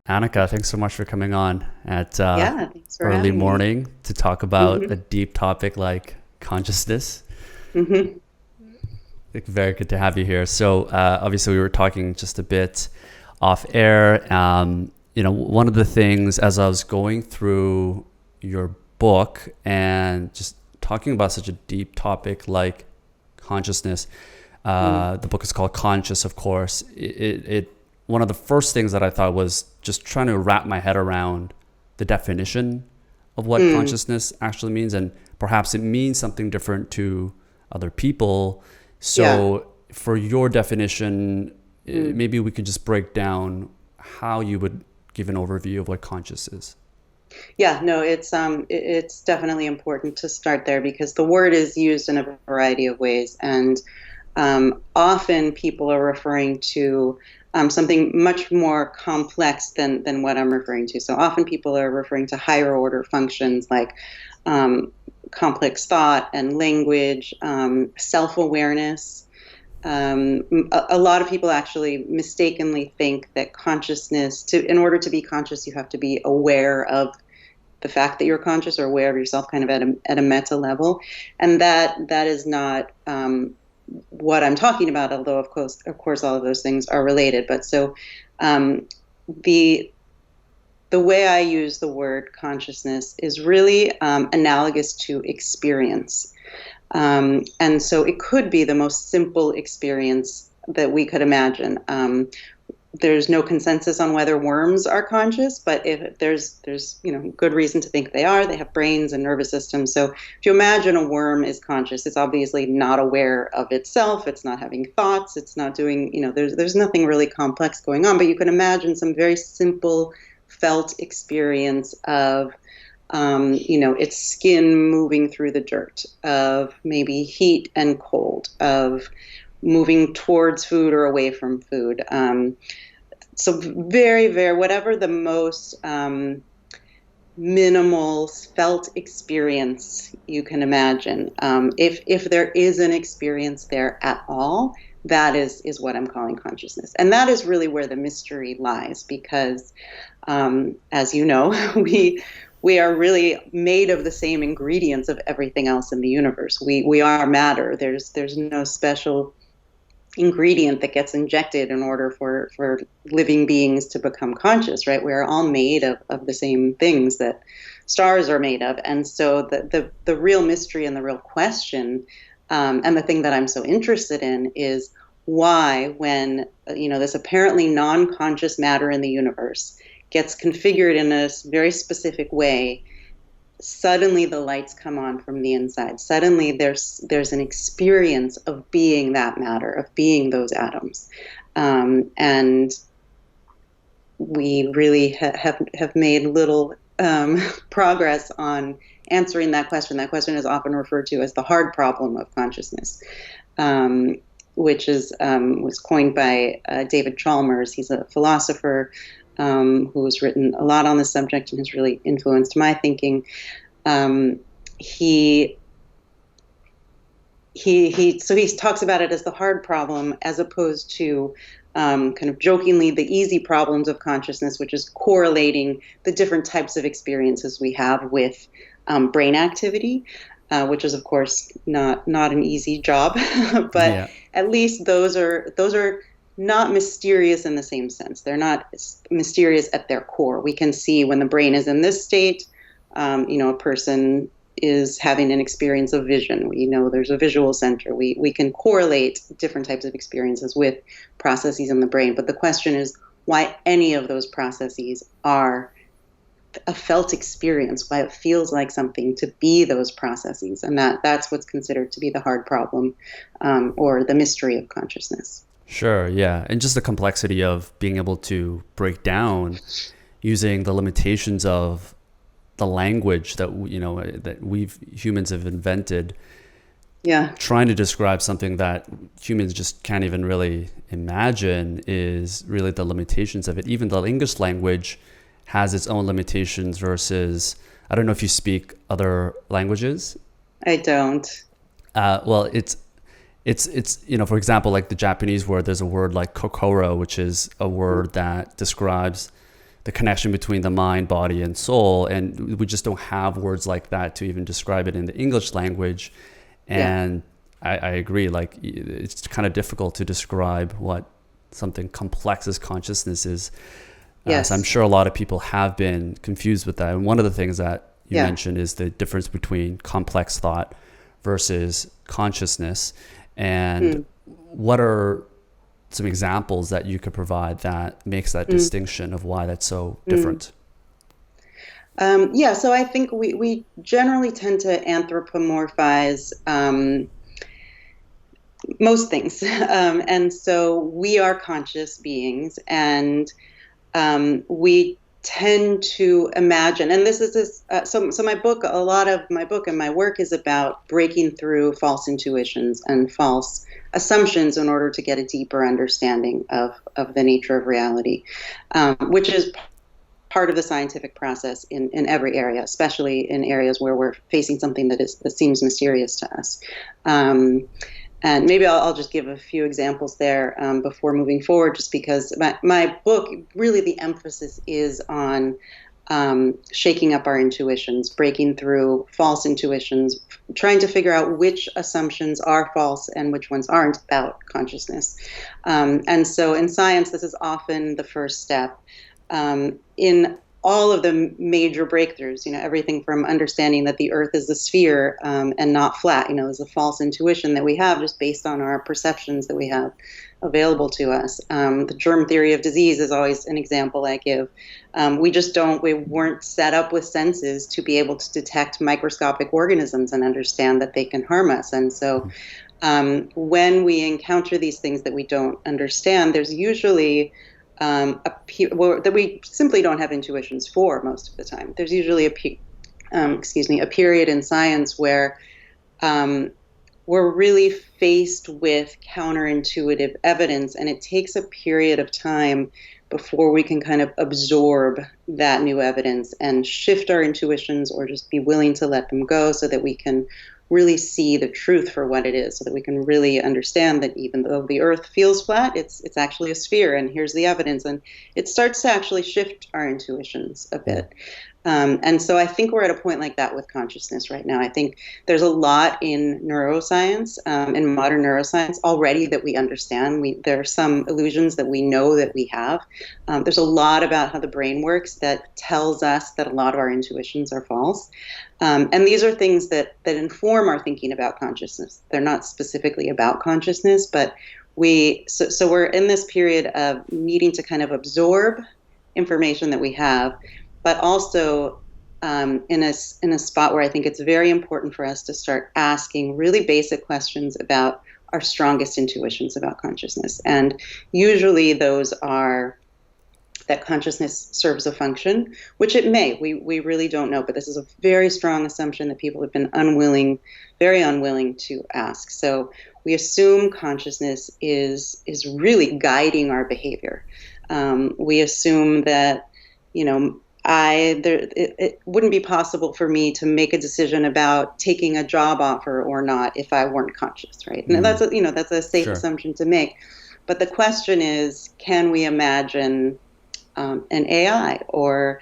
Annika, thanks so much for coming on at Yeah, thanks for early having me. morning to talk about a hmm deep topic like consciousness. hmm Very good to have you here. So obviously we were talking just a bit off air. One of the things as I was going through your book and just talking about such a deep topic like consciousness, the book is called Conscious, of course. It one of the first things that I thought was just trying to wrap my head around the definition of what Mm, consciousness actually means, and perhaps it means something different to other people. yeah. So, for your definition, Mm. maybe we could just break down how you would give an overview of what conscious is. Yeah, no, it's definitely important to start there because the word is used in a variety of ways, and often people are referring to something much more complex than what I'm referring to. So often people are referring to higher order functions like um, complex thought and language, self-awareness. A lot of people actually mistakenly think that in order to be conscious, you have to be aware of the fact that you're conscious or aware of yourself kind of at a meta level. And that is not what I'm talking about, although of course, all of those things are related. But so um, the the way I use the word consciousness is really analogous to experience. And so it could be the most simple experience that we could imagine. There's no consensus on whether worms are conscious, but if there's good reason to think they are. They have brains and nervous systems. So if you imagine a worm is conscious, it's obviously not aware of itself. It's not having thoughts. It's not doing there's nothing really complex going on. But you can imagine some very simple felt experience of its skin moving through the dirt, of maybe heat and cold, of moving towards food or away from food. So very, very, whatever the most minimal felt experience you can imagine. If there is an experience there at all, that is what I'm calling consciousness, and that is really where the mystery lies. Because, as you know, we are really made of the same ingredients of everything else in the universe. We are matter. There's no special ingredient that gets injected in order for living beings to become conscious, right? We're all made of the same things that stars are made of. And so the real mystery and the real question, and the thing that I'm so interested in is why, when this apparently non-conscious matter in the universe gets configured in a very specific way, suddenly the lights come on from the inside. Suddenly there's an experience of being that matter, of being those atoms, and we really have made little progress on answering that question. That question is often referred to as the hard problem of consciousness, um, which was coined by David Chalmers. He's a philosopher who has written a lot on the subject and has really influenced my thinking. um, he he talks about it as the hard problem as opposed to kind of jokingly the easy problems of consciousness, which is correlating the different types of experiences we have with brain activity, which is of course not an easy job, but Yeah. at least those are not mysterious in the same sense. They're not mysterious at their core. We can see when the brain is in this state. A person is having an experience of vision. We know there's a visual center. We can correlate different types of experiences with processes in the brain. But the question is why any of those processes are a felt experience, why it feels like something to be those processes. And that's what's considered to be the hard problem, or the mystery of consciousness. Sure, yeah. And just the complexity of being able to break down using the limitations of the language that that we've humans have invented, Yeah. trying to describe something that humans just can't even really imagine is really the limitations of it. Even the English language has its own limitations versus, I don't know if you speak other languages. I don't. Well, it's for example, like the Japanese word, there's a word like kokoro, which is a word that describes the connection between the mind, body, and soul. And we just don't have words like that to even describe it in the English language. And I agree, like it's kind of difficult to describe what something complex as consciousness is. So I'm sure a lot of people have been confused with that. And one of the things that you mentioned is the difference between complex thought versus consciousness. And what are some examples that you could provide that makes that distinction of why that's so different? So I think we generally tend to anthropomorphize most things. And so we are conscious beings, and we tend to imagine, and this is so my book, a lot of my book and my work is about breaking through false intuitions and false assumptions in order to get a deeper understanding of the nature of reality, which is part of the scientific process in every area, especially in areas where we're facing something that seems mysterious to us. And maybe I'll just give a few examples there before moving forward, just because my book, really the emphasis is on shaking up our intuitions, breaking through false intuitions, trying to figure out which assumptions are false and which ones aren't about consciousness. And so in science, this is often the first step. In all of the major breakthroughs, everything from understanding that the earth is a sphere and not flat, is a false intuition that we have just based on our perceptions that we have available to us. The germ theory of disease is always an example I give. We weren't set up with senses to be able to detect microscopic organisms and understand that they can harm us. And so when we encounter these things that we don't understand, there's usually that we simply don't have intuitions for most of the time. There's usually a period in science where we're really faced with counterintuitive evidence, and it takes a period of time before we can kind of absorb that new evidence and shift our intuitions, or just be willing to let them go, so that we can really see the truth for what it is, so that we can really understand that even though the earth feels flat, it's actually a sphere, and here's the evidence. And it starts to actually shift our intuitions a bit. And so I think we're at a point like that with consciousness right now. I think there's a lot in neuroscience, in modern neuroscience already, that we understand. There are some illusions that we know that we have. There's a lot about how the brain works that tells us that a lot of our intuitions are false. And these are things that inform our thinking about consciousness. They're not specifically about consciousness, but so we're in this period of needing to kind of absorb information that we have, but also in a spot where I think it's very important for us to start asking really basic questions about our strongest intuitions about consciousness. And usually those are that consciousness serves a function, which it may. We really don't know, but this is a very strong assumption that people have been very unwilling to ask. So we assume consciousness is really guiding our behavior. We assume that, it wouldn't be possible for me to make a decision about taking a job offer or not if I weren't conscious, right? And that's a safe assumption to make. But the question is, can we imagine an AI, or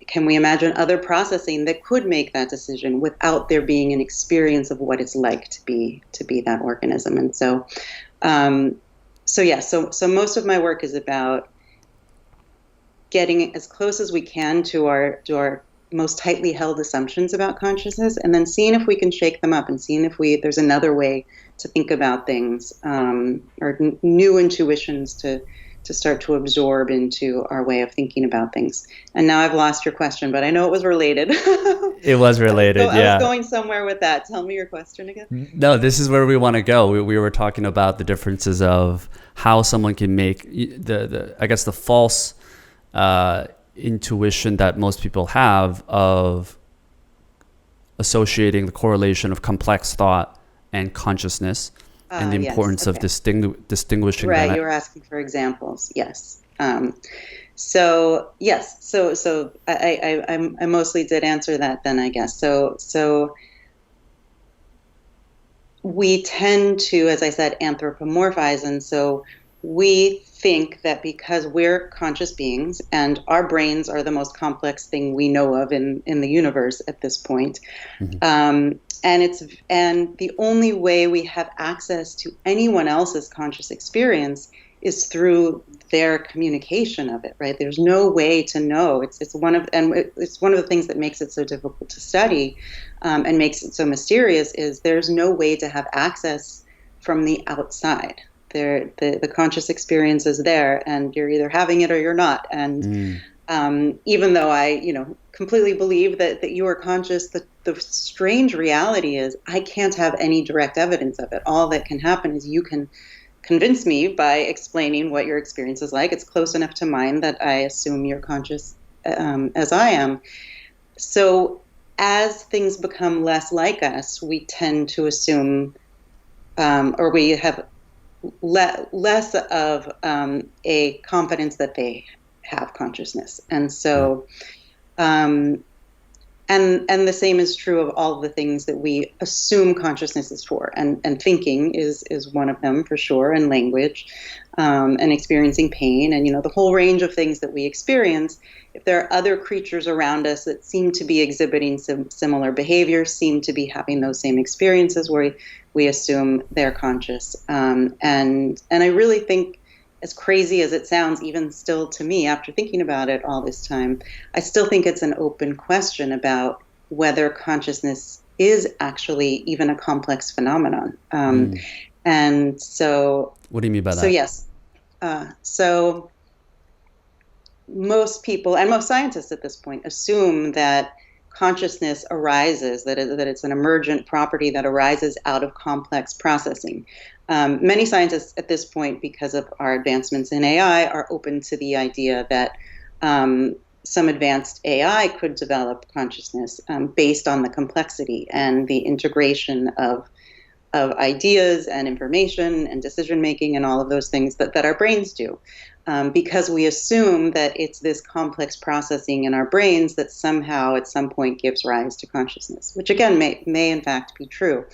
can we imagine other processing that could make that decision without there being an experience of what it's like to be that organism? And so, so most of my work is about getting as close as we can to our most tightly held assumptions about consciousness, and then seeing if we can shake them up and seeing if there's another way to think about things, or new intuitions to start to absorb into our way of thinking about things. And now I've lost your question, but I know it was related. It was related, I was going somewhere with that. Tell me your question again. No, this is where we want to go. We were talking about the differences of how someone can make the false intuition that most people have of associating the correlation of complex thought and consciousness, and the importance of distinguishing right, them. You were asking for examples. Yes. So I mostly did answer that then, I guess. So we tend to, as I said, anthropomorphize, and so we think that because we're conscious beings and our brains are the most complex thing we know of in the universe at this point, and the only way we have access to anyone else's conscious experience is through their communication of it, right? There's no way to know. It's one of the things that makes it so difficult to study, and makes it so mysterious. Is there's no way to have access from the outside. The conscious experience is there, and you're either having it or you're not. And even though I, completely believe that you are conscious, the strange reality is I can't have any direct evidence of it. All that can happen is you can convince me by explaining what your experience is like. It's close enough to mine that I assume you're conscious, as I am. So as things become less like us, we tend to assume, or we have less of a confidence that they have consciousness. And so, and the same is true of all the things that we assume consciousness is for. And thinking is one of them for sure, and language, and experiencing pain, and the whole range of things that we experience. If there are other creatures around us that seem to be exhibiting similar behaviors, seem to be having those same experiences, where we assume they're conscious. And I really think, as crazy as it sounds, even still to me, after thinking about it all this time, I still think it's an open question about whether consciousness is actually even a complex phenomenon. And so... What do you mean by that? So yes. So most people, and most scientists at this point, assume that consciousness arises, that it's an emergent property that arises out of complex processing. Many scientists at this point, because of our advancements in AI, are open to the idea that some advanced AI could develop consciousness based on the complexity and the integration of ideas and information and decision making and all of those things that our brains do. Because we assume that it's this complex processing in our brains that somehow at some point gives rise to consciousness, which again may in fact be true.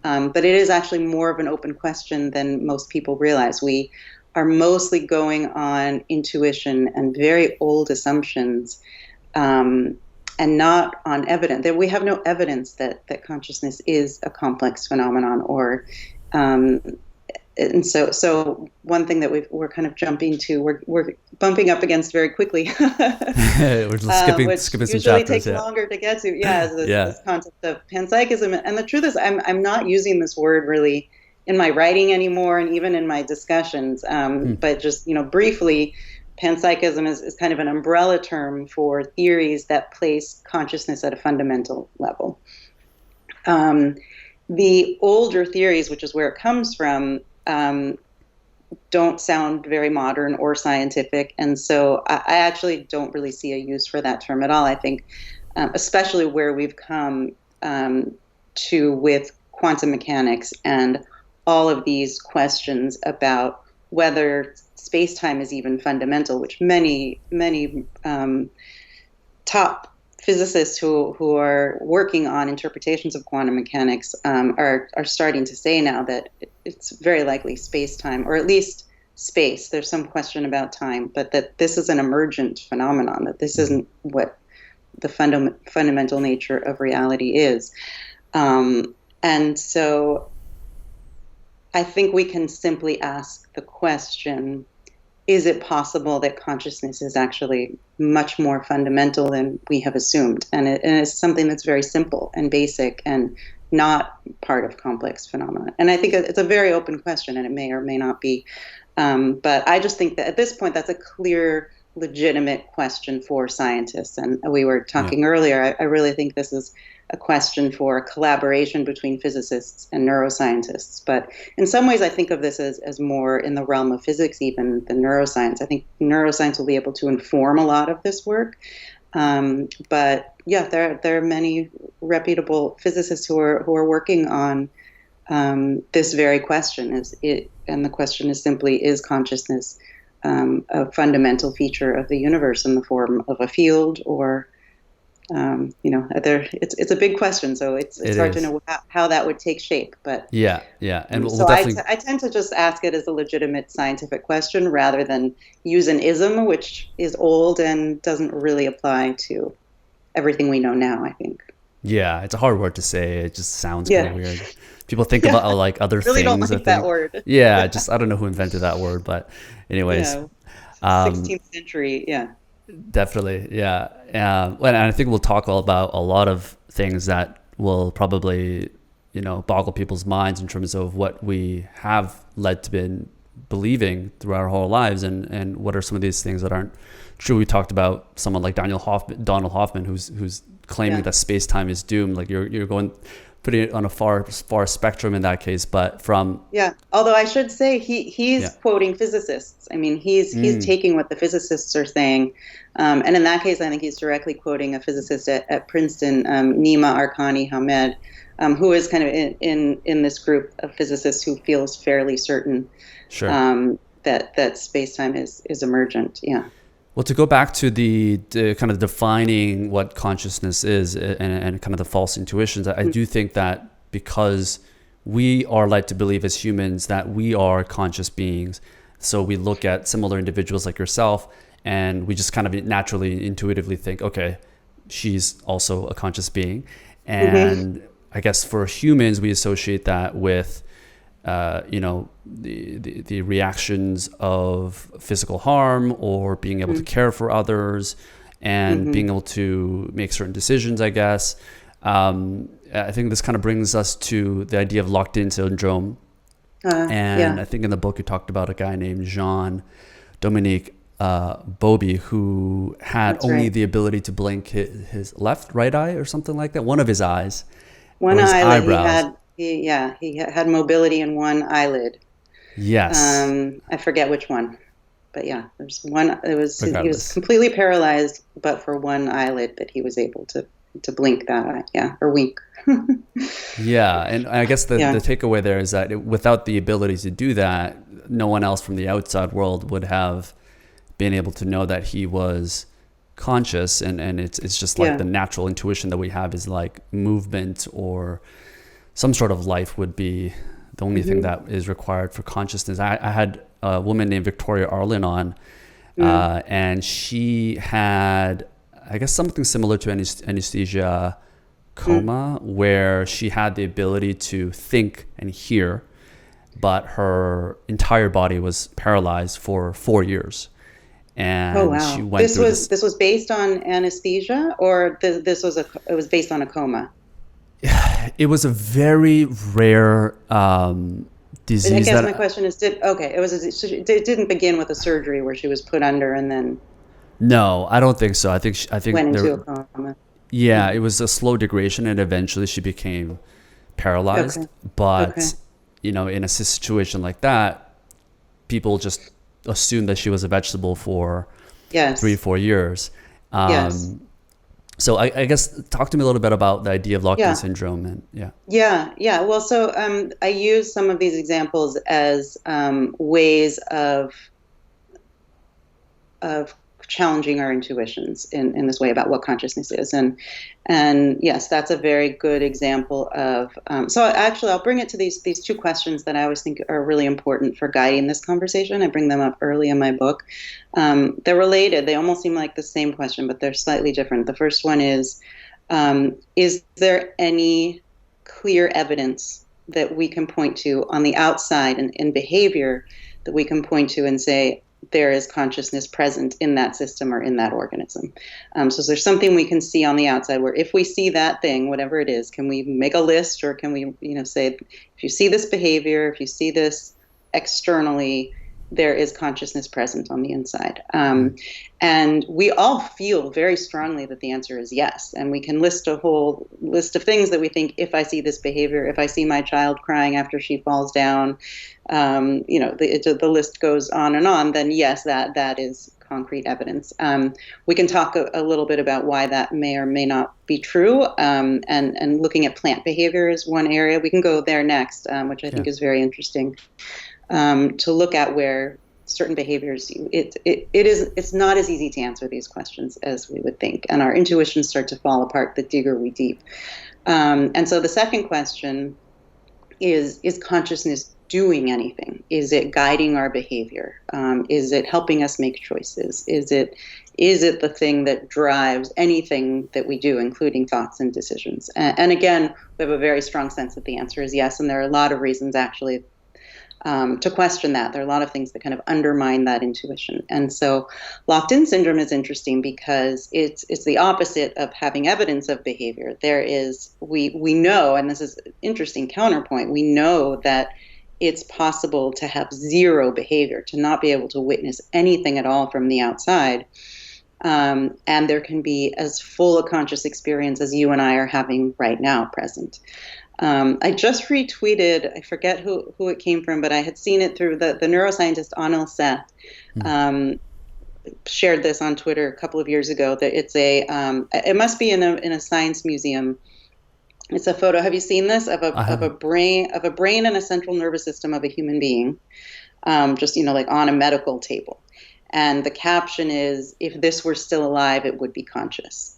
But it is actually more of an open question than most people realize. We are mostly going on intuition and very old assumptions, and not on evidence. That we have no evidence that consciousness is a complex phenomenon, or and so one thing that we're kind of jumping to, we're bumping up against very quickly. We're just skipping some chapters. Usually takes longer to get to. This concept of panpsychism. And the truth is, I'm not using this word really in my writing anymore, and even in my discussions. But just briefly, panpsychism is kind of an umbrella term for theories that place consciousness at a fundamental level. The older theories, which is where it comes from, don't sound very modern or scientific, and so I actually don't really see a use for that term at all. I think, especially where we've come to with quantum mechanics and all of these questions about whether space-time is even fundamental, which many top physicists who are working on interpretations of quantum mechanics are starting to say now that it's very likely space-time, or at least space. There's some question about time, but that this is an emergent phenomenon, that this isn't what the fundamental nature of reality is. And so I think we can simply ask the question, is it possible that consciousness is actually much more fundamental than we have assumed? And it's something that's very simple and basic and not part of complex phenomena. And I think it's a very open question, and it may or may not be. But I just think that at this point, that's a clear, legitimate question for scientists. And we were talking earlier, I really think this is a question for a collaboration between physicists and neuroscientists. But in some ways, I think of this as more in the realm of physics even than neuroscience. I think neuroscience will be able to inform a lot of this work. But yeah, there are many reputable physicists who are working on this very question. And the question is simply, is consciousness a fundamental feature of the universe in the form of a field, or It's a big question, so It it's hard to is. know how that would take shape. But Yeah, yeah, and we'll so definitely. I tend to just ask it as a legitimate scientific question rather than use an ism, which is old and doesn't really apply to everything we know now, I think. Yeah, it's a hard word to say. It just sounds kind of Yeah. weird. People think about Yeah. like other Really don't things. I like that think. word. Yeah, Yeah. just I don't know who invented that word, but anyways, Yeah. um, 16th century. Yeah. definitely, yeah. And I think we'll talk all about a lot of things that will probably, boggle people's minds in terms of what we have led to been believing throughout our whole lives, and what are some of these things that aren't true. We talked about someone like Donald Hoffman, who's claiming Yeah. that space time is doomed. Like you're going putting it on a far spectrum in that case, but from Yeah. Although I should say he's yeah, quoting physicists. I mean, he's mm, taking what the physicists are saying, and in that case, I think he's directly quoting a physicist at Princeton, Nima Arkani Hamed, who is kind of in this group of physicists who feels fairly certain sure. that space time is emergent. Yeah. Well, to go back to the kind of defining what consciousness is, and kind of the false intuitions, I do think that because we are led to believe as humans that we are conscious beings, so we look at similar individuals like yourself, and we just kind of naturally, intuitively think, okay, she's also a conscious being. Mm-hmm. And I guess for humans, we associate that with the reactions of physical harm or being able to care for others and Mm-hmm. being able to make certain decisions, I guess. I think this kind of brings us to the idea of locked-in syndrome. And Yeah, I think in the book you talked about a guy named Jean Dominique Bowlby, who had that's only right. the ability to blink his right eye or something like that, one of his eyes One or his eyelid. eyebrows. He had mobility in one eyelid. Yes, I forget which one, but yeah, there's one. He was regardless. completely paralyzed, but for one eyelid that he was able to blink that eye, yeah, or wink. Yeah, and I guess the Yeah, takeaway there is that without the ability to do that, no one else from the outside world would have been able to know that he was conscious, and it's just like yeah. the natural intuition that we have is like movement or some sort of life would be the only thing Hmm. that is required for consciousness. I had a woman named Victoria Arlen on, Mm. and she had, I guess, something similar to anesthesia Mm. coma, where she had the ability to think and hear, but her entire body was paralyzed for 4 years. Oh And she wow. went through this. This was based on anesthesia, or this was it was based on a coma. It was a very rare I disease guess my that, question is, it didn't begin with a surgery where she was put under and then no, I don't think so. I went think into there, a coma. yeah, Mm. it was a slow degradation, and eventually she became paralyzed. Okay. But Okay. in a situation like that, people just assumed that she was a vegetable for three, Yes. 4 years. Yes. Um, so I guess talk to me a little bit about the idea of locked-in Yeah. syndrome, and yeah, Yeah. Well, so I use some of these examples as ways of challenging our intuitions in this way about what consciousness is, and yes, that's a very good example of. So actually, I'll bring it to these two questions that I always think are really important for guiding this conversation. I bring them up early in my book. They're related. They almost seem like the same question, but they're slightly different. The first one is there any clear evidence that we can point to on the outside and in behavior that we can point to and say there is consciousness present in that system or in that organism? So is there something we can see on the outside where if we see that thing, whatever it is, can we make a list, or can we, say, if you see this behavior, if you see this externally, there is consciousness present on the inside. mm, And we all feel very strongly that the answer is yes. And we can list a whole list of things that we think, if I see this behavior, if I see my child crying after she falls down, the list goes on and on, then yes, that is concrete evidence. We can talk a little bit about why that may or may not be true. And looking at plant behavior is one area. We can go there next, which I yeah, think is very interesting, to look at where certain behaviors, it's not as easy to answer these questions as we would think, and our intuitions start to fall apart the deeper we deep. And so the second question is consciousness doing anything? Is it guiding our behavior? Is it helping us make choices? Is it the thing that drives anything that we do, including thoughts and decisions? And again, we have a very strong sense that the answer is yes, and there are a lot of reasons actually to question that. There are a lot of things that kind of undermine that intuition. And so locked-in syndrome is interesting because it's the opposite of having evidence of behavior. We know, and this is an interesting counterpoint, we know that it's possible to have zero behavior, to not be able to witness anything at all from the outside. And there can be as full a conscious experience as you and I are having right now present. I just retweeted, I forget who it came from, but I had seen it through the neuroscientist Anil Seth. Shared this on Twitter a couple of years ago. That it must be in a science museum. It's a photo. Have you seen this of a brain and a central nervous system of a human being, just like on a medical table, and the caption is, "If this were still alive, it would be conscious."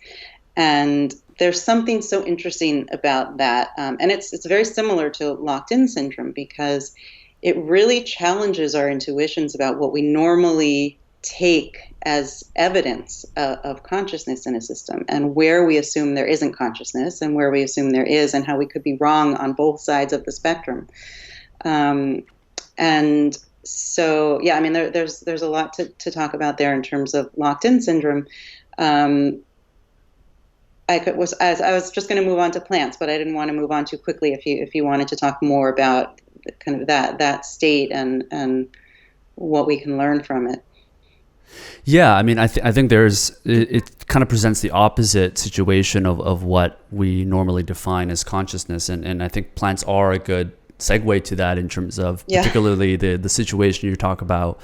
And there's something so interesting about that, and it's very similar to locked-in syndrome because it really challenges our intuitions about what we normally take as evidence of consciousness in a system, and where we assume there isn't consciousness and where we assume there is, and how we could be wrong on both sides of the spectrum. And so, yeah, I mean, there's a lot to talk about there in terms of locked-in syndrome. I was just going to move on to plants, but I didn't want to move on too quickly. If you wanted to talk more about kind of that state and what we can learn from it. Yeah, I mean, I think it kind of presents the opposite situation of what we normally define as consciousness, and I think plants are a good segue to that in terms of particularly the situation you talk about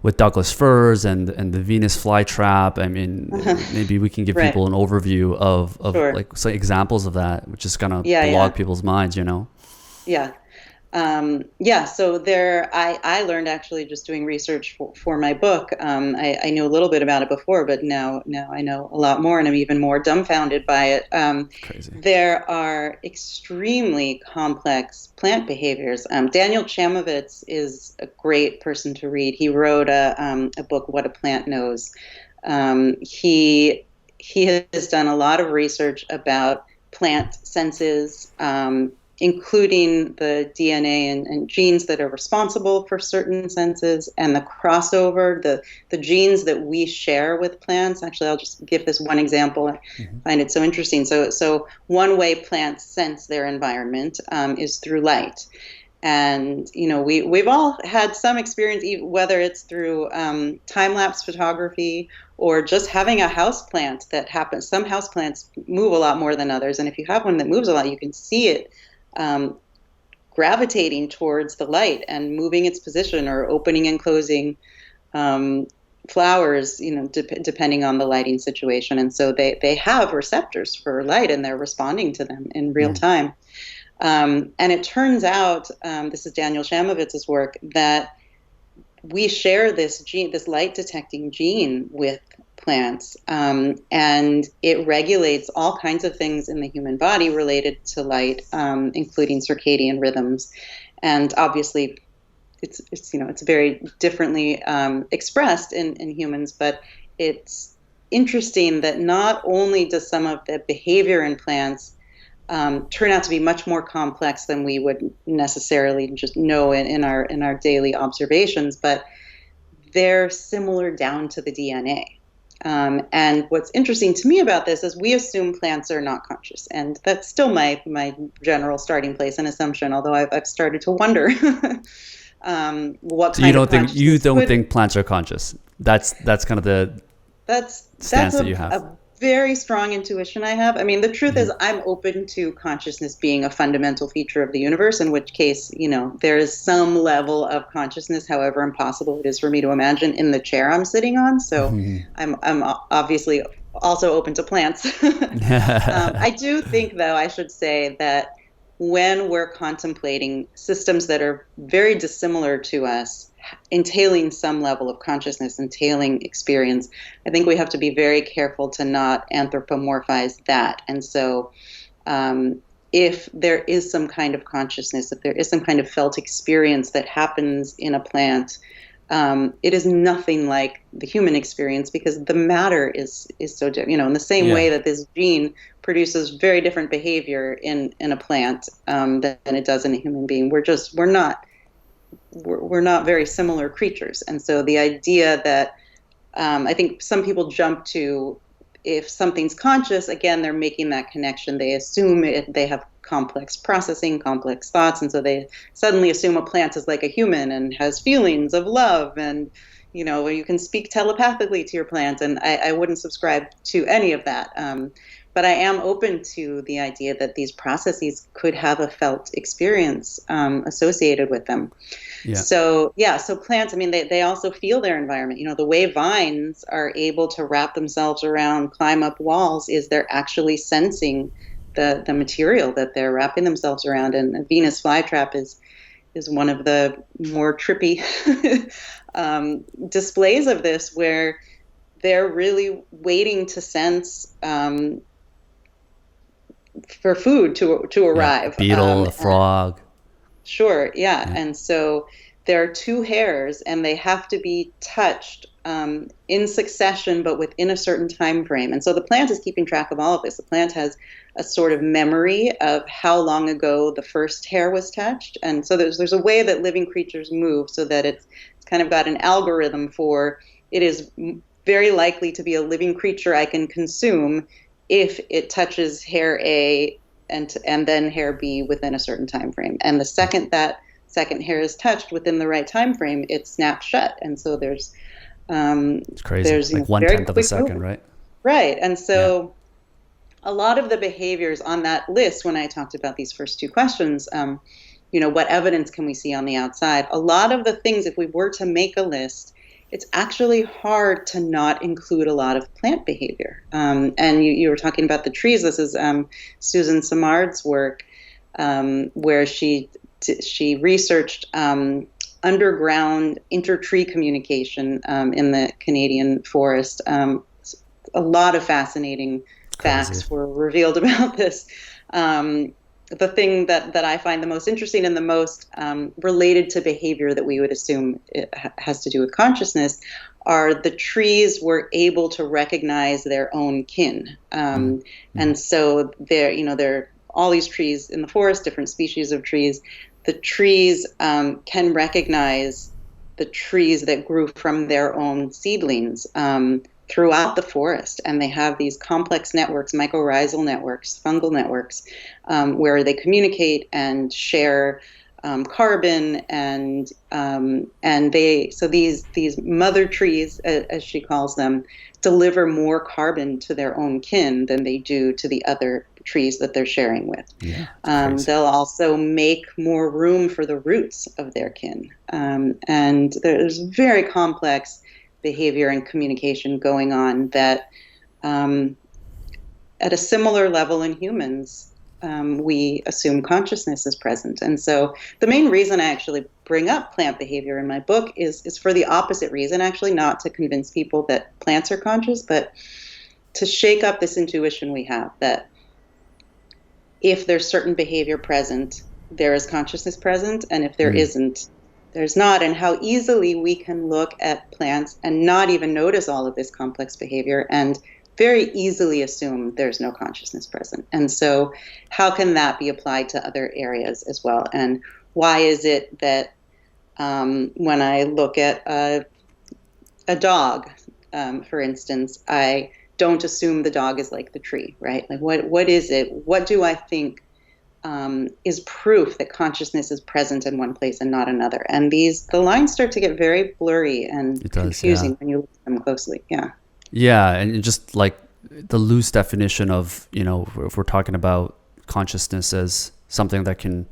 with Douglas firs and the Venus flytrap. I mean, maybe we can give people an overview of sure, like some examples of that, which is going to log people's minds, Yeah. So there, I learned actually just doing research for my book. I knew a little bit about it before, but now I know a lot more, and I'm even more dumbfounded by it. Crazy. There are extremely complex plant behaviors. Daniel Chamovitz is a great person to read. He wrote a book, What a Plant Knows. He has done a lot of research about plant senses, including the DNA and genes that are responsible for certain senses, and the crossover, the genes that we share with plants. Actually, I'll just give this one example. I find it so interesting. So one way plants sense their environment is through light. And, we've all had some experience, whether it's through time-lapse photography or just having a houseplant that happens. Some houseplants move a lot more than others. And if you have one that moves a lot, you can see it gravitating towards the light and moving its position, or opening and closing flowers, depending on the lighting situation. And so they have receptors for light, and they're responding to them in real time. And it turns out, this is Daniel Chamovitz's work, that we share this gene, this light detecting gene, with plants, and it regulates all kinds of things in the human body related to light, including circadian rhythms. And obviously, it's very differently expressed in humans, but it's interesting that not only does some of the behavior in plants turn out to be much more complex than we would necessarily just know in our daily observations, but they're similar down to the DNA. And what's interesting to me about this is we assume plants are not conscious, and that's still my general starting place and assumption. Although I've started to wonder what so kind of you don't think plants are conscious. That's kind of the stance that you have. A very strong intuition I have. I mean, the truth is, I'm open to consciousness being a fundamental feature of the universe, in which case, there is some level of consciousness, however impossible it is for me to imagine, in the chair I'm sitting on. So I'm obviously also open to plants. I do think, though, I should say that when we're contemplating systems that are very dissimilar to us entailing some level of consciousness, entailing experience, I think we have to be very careful to not anthropomorphize that. And so if there is some kind of consciousness, if there is some kind of felt experience that happens in a plant, it is nothing like the human experience, because the matter is so different. In the same way that this gene produces very different behavior in a plant than it does in a human being. We're not very similar creatures. And so the idea that I think some people jump to, if something's conscious, again, they're making that connection. They assume they have complex processing, complex thoughts, and so they suddenly assume a plant is like a human and has feelings of love, and you can speak telepathically to your plant. And I wouldn't subscribe to any of that. But I am open to the idea that these processes could have a felt experience associated with them. Yeah. So plants, they also feel their environment. The way vines are able to wrap themselves around, climb up walls, is they're actually sensing the material that they're wrapping themselves around. And a Venus flytrap is one of the more trippy displays of this, where they're really waiting to sense for food to arrive. Beetle, a frog. Sure, yeah. And so there are two hairs, and they have to be touched in succession, but within a certain time frame. And so the plant is keeping track of all of this. The plant has a sort of memory of how long ago the first hair was touched. And so there's a way that living creatures move, so that it's kind of got an algorithm for, it is very likely to be a living creature I can consume if it touches hair A and then hair B within a certain time frame. And the second that second hair is touched within the right time frame, it snaps shut. And so there's it's crazy. There's like 1/10 of a second, movement. Right. And so a lot of the behaviors on that list, when I talked about these first two questions, what evidence can we see on the outside? A lot of the things, if we were to make a list, it's actually hard to not include a lot of plant behavior. And you were talking about the trees. This is Susan Simard's work, where she researched underground inter-tree communication in the Canadian forest. A lot of fascinating facts were revealed about this. The thing that I find the most interesting and the most related to behavior that we would assume it has to do with consciousness are the trees were able to recognize their own kin. And so there are all these trees in the forest, different species of trees. The trees can recognize the trees that grew from their own seedlings throughout the forest, and they have these complex networks, mycorrhizal networks, fungal networks, where they communicate and share carbon, and these mother trees, as she calls them, deliver more carbon to their own kin than they do to the other trees that they're sharing with. They'll also make more room for the roots of their kin, and there's very complex behavior and communication going on that at a similar level in humans, we assume consciousness is present. And so the main reason I actually bring up plant behavior in my book is for the opposite reason, actually, not to convince people that plants are conscious, but to shake up this intuition we have that if there's certain behavior present, there is consciousness present, and if there isn't, there's not, and how easily we can look at plants and not even notice all of this complex behavior and very easily assume there's no consciousness present. And so how can that be applied to other areas as well? And why is it that when I look at a dog, for instance, I don't assume the dog is like the tree, right? Like what is it? What do I think is proof that consciousness is present in one place and not another? And the lines start to get very blurry and confusing when you look at them closely. Yeah, and just like the loose definition of, if we're talking about consciousness as something that can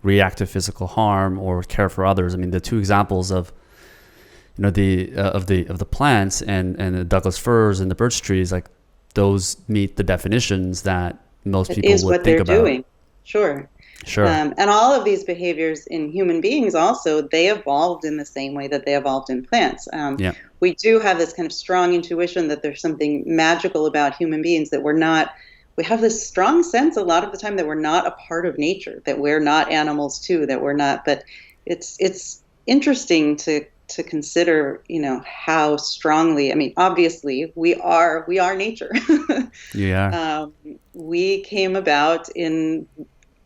react to physical harm or care for others. I mean, the two examples of the plants and the Douglas firs and the birch trees, like those meet the definitions that most people would think about. Sure. Sure. And all of these behaviors in human beings also, they evolved in the same way that they evolved in plants. Yeah. We do have this kind of strong intuition that there's something magical about human beings, that we're not, we have this strong sense a lot of the time that we're not a part of nature, that we're not animals too, that we're not, but it's interesting to consider, how strongly, I mean, obviously we are nature. Yeah. We came about in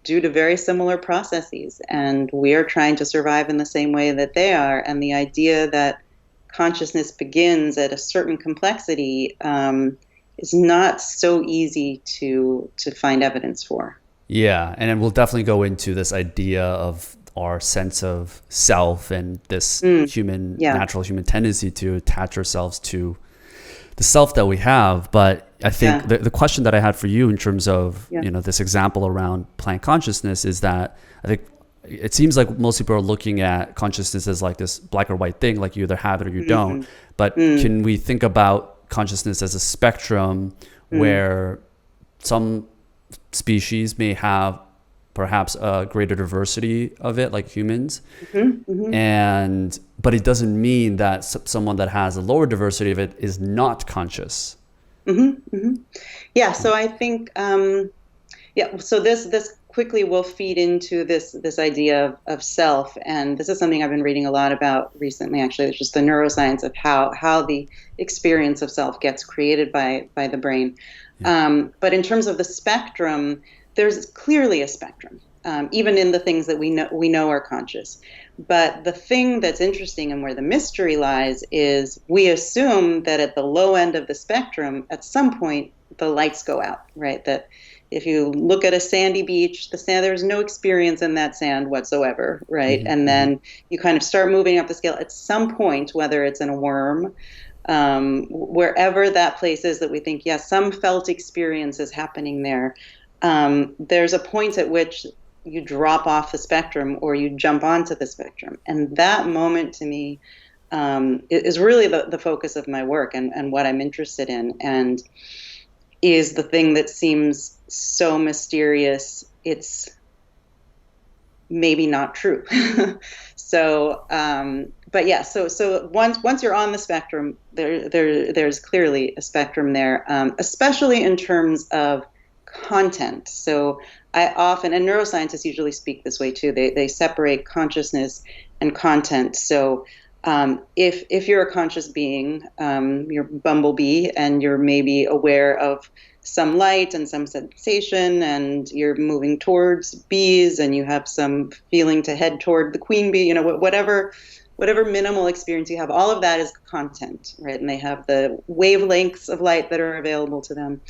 due to very similar processes, and we are trying to survive in the same way that they are. And the idea that consciousness begins at a certain complexity is not so easy to find evidence for. Yeah, and then we'll definitely go into this idea of our sense of self and this Yeah. natural human tendency to attach ourselves to the self that we have. But I think Yeah. the question that I had for you in terms of, Yeah. this example around plant consciousness is that I think it seems like most people are looking at consciousness as like this black or white thing, like you either have it or you don't. But can we think about consciousness as a spectrum where some species may have perhaps a greater diversity of it, like humans, but it doesn't mean that someone that has a lower diversity of it is not conscious. Yeah, so I think, so this quickly will feed into this idea of self, and this is something I've been reading a lot about recently, actually. It's just the neuroscience of how the experience of self gets created by the brain. But in terms of the spectrum, there's clearly a spectrum, even in the things that we know are conscious. But the thing that's interesting and where the mystery lies is we assume that at the low end of the spectrum, at some point, the lights go out, right? That if you look at a sandy beach, there's no experience in that sand whatsoever, right? And then you kind of start moving up the scale. At some point, whether it's in a worm, wherever that place is that we think, some felt experience is happening there, there's a point at which you drop off the spectrum or you jump onto the spectrum. And that moment to me is really the focus of my work and what I'm interested in, and is the thing that seems so mysterious. It's maybe not true. So, so once you're on the spectrum, there's clearly a spectrum there, especially in terms of content. So I often, and neuroscientists usually speak this way too, they separate consciousness and content. So if you're a conscious being, you're Bumblebee, and you're maybe aware of some light and some sensation, and you're moving towards bees, and you have some feeling to head toward the queen bee, whatever minimal experience you have, all of that is content, right? And they have the wavelengths of light that are available to them.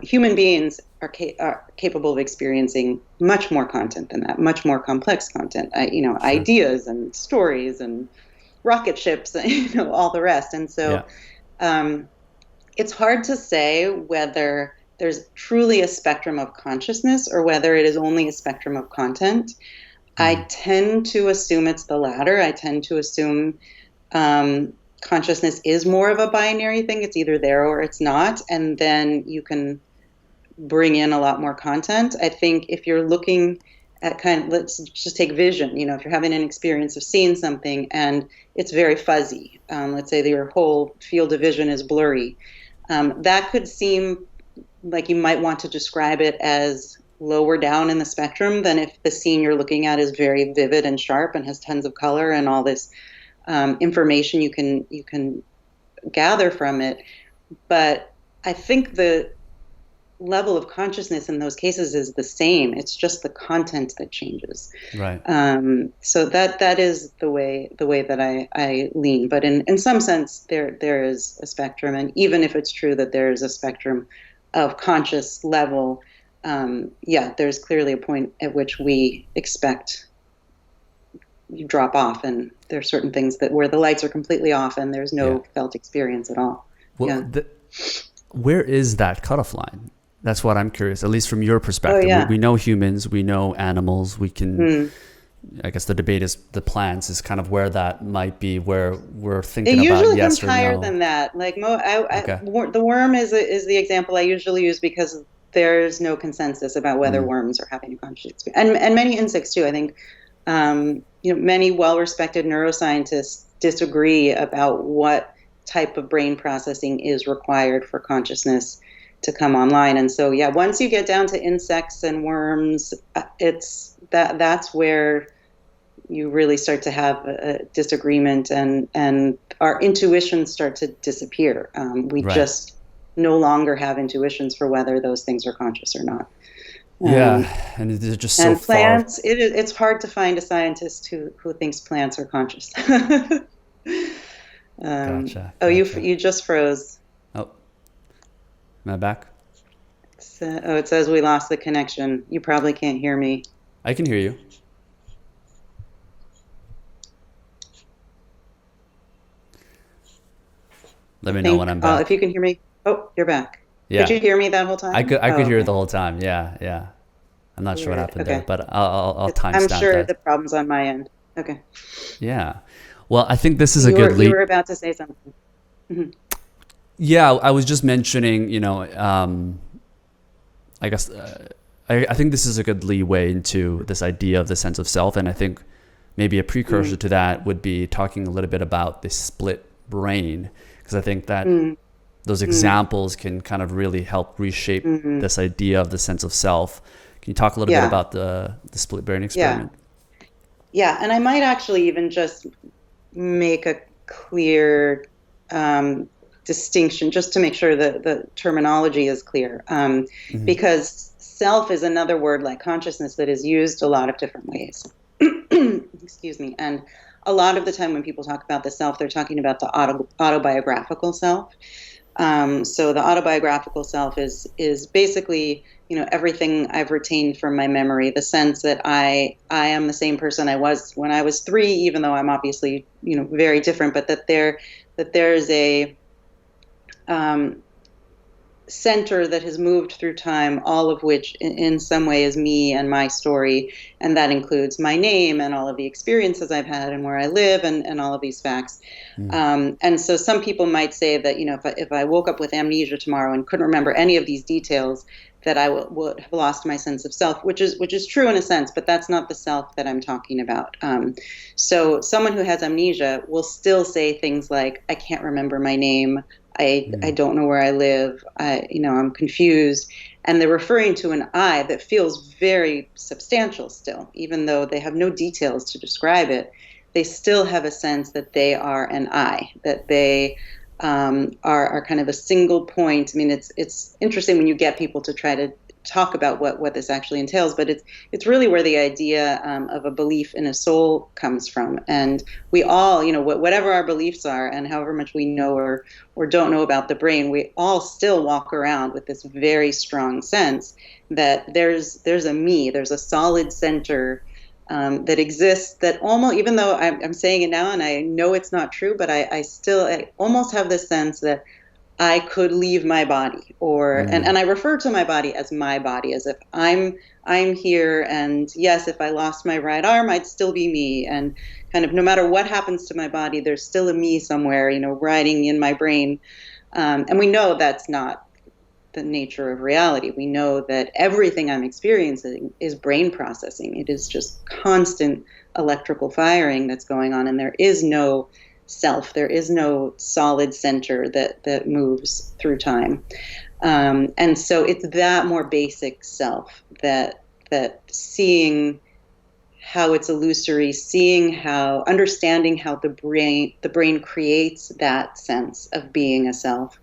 Human beings are capable of experiencing much more content than that, much more complex content, Sure. ideas and stories and rocket ships, all the rest. And so it's hard to say whether there's truly a spectrum of consciousness or whether it is only a spectrum of content. I tend to assume it's the latter. I tend to assume consciousness is more of a binary thing. It's either there or it's not. And then you can bring in a lot more content. I think if you're looking at let's just take vision, if you're having an experience of seeing something and it's very fuzzy, let's say that your whole field of vision is blurry, that could seem like you might want to describe it as lower down in the spectrum than if the scene you're looking at is very vivid and sharp and has tons of color and all this information you can gather from it. But I think the level of consciousness in those cases is the same. It's just the content that changes. Right. So that is the way that I lean. But in some sense, there is a spectrum, and even if it's true that there is a spectrum of conscious level, there's clearly a point at which we expect you drop off, and there are certain things where the lights are completely off and there's no felt experience at all. Well, where is that cutoff line? That's what I'm curious, at least from your perspective. We know humans, we know animals, we can, I guess the debate is the plants is kind of where that might be, where we're thinking about yes or no. It usually comes higher than that. Like the worm is the example I usually use because there's no consensus about whether worms are having a conscious experience, and many insects too. I think many well-respected neuroscientists disagree about what type of brain processing is required for consciousness to come online. And so, yeah, once you get down to insects and worms, that's where you really start to have a disagreement, and our intuitions start to disappear. We just no longer have intuitions for whether those things are conscious or not. And they're just so and plants, far. It's hard to find a scientist who thinks plants are conscious. Gotcha. You just froze. Oh, am I back? It says we lost the connection. You probably can't hear me. I can hear you. Let me know when I'm back. If you can hear me. Oh, you're back. Yeah. Did you hear me that whole time? I could hear it the whole time. Yeah. I'm not sure what happened there, but I'll timestamp that. I'm sure the problem's on my end. Okay. Yeah. Well, I think this is a good lead. You were about to say something. Mm-hmm. Yeah, I was just mentioning, I guess I think this is a good leeway into this idea of the sense of self. And I think maybe a precursor to that would be talking a little bit about the split brain, because I think that those examples can kind of really help reshape this idea of the sense of self. Can you talk a little bit about the split brain experiment? Yeah, and I might actually even just make a clear distinction, just to make sure that the terminology is clear, because self is another word like consciousness that is used a lot of different ways. Excuse me. And a lot of the time when people talk about the self, they're talking about the autobiographical self. So the autobiographical self is basically, everything I've retained from my memory, the sense that I am the same person I was when I was 3, even though I'm obviously, very different, but that there's a center that has moved through time, all of which in some way is me and my story. And that includes my name and all of the experiences I've had and where I live and all of these facts. And so some people might say that, if I woke up with amnesia tomorrow and couldn't remember any of these details, that I would have lost my sense of self, which is true in a sense, but that's not the self that I'm talking about. So someone who has amnesia will still say things like, I can't remember my name. I don't know where I live. I'm confused. And they're referring to an I that feels very substantial still, even though they have no details to describe it. They still have a sense that they are an I, that they are kind of a single point. I mean, it's interesting when you get people to try to talk about what this actually entails, but it's really where the idea of a belief in a soul comes from. And we all, whatever our beliefs are and however much we know or don't know about the brain, we all still walk around with this very strong sense that there's a me, there's a solid center that exists, that almost, even though I'm saying it now and I know it's not true, but I almost have this sense that I could leave my body, and I refer to my body, as if I'm here, and yes, if I lost my right arm, I'd still be me, and kind of no matter what happens to my body, there's still a me somewhere, riding in my brain, and we know that's not the nature of reality. We know that everything I'm experiencing is brain processing. It is just constant electrical firing that's going on, and there is no self. There is no solid center that moves through time. And so it's that more basic self that seeing how it's illusory, understanding how the brain creates that sense of being a self,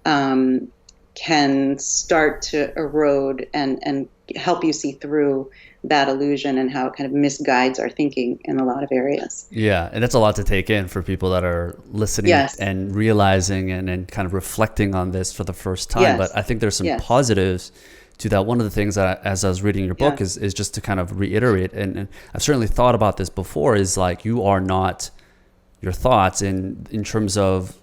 can start to erode and help you see through that illusion and how it kind of misguides our thinking in a lot of areas. Yeah, and that's a lot to take in for people that are listening and realizing and kind of reflecting on this for the first time. Yes. But I think there's some positives to that. One of the things that as I was reading your book is just to kind of reiterate, and I've certainly thought about this before, is like you are not your thoughts in terms of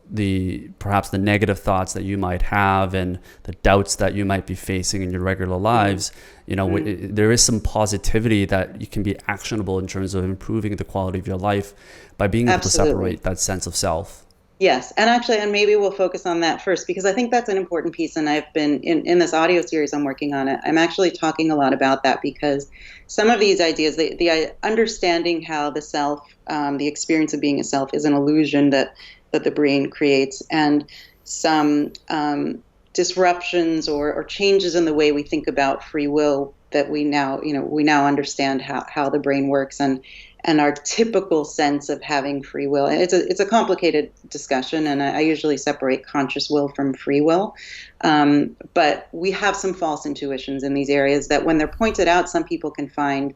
perhaps the negative thoughts that you might have and the doubts that you might be facing in your regular lives. There is some positivity that you can be actionable in terms of improving the quality of your life by being able to separate that sense of self. Yes, and actually, and maybe we'll focus on that first because I think that's an important piece. And I've been in this audio series I'm working on it. I'm actually talking a lot about that because some of these ideas, the understanding how the self, the experience of being a self, is an illusion that the brain creates, and some disruptions or changes in the way we think about free will that we now understand how the brain works and our typical sense of having free will. And it's a complicated discussion, and I usually separate conscious will from free will. But we have some false intuitions in these areas that, when they're pointed out, some people can find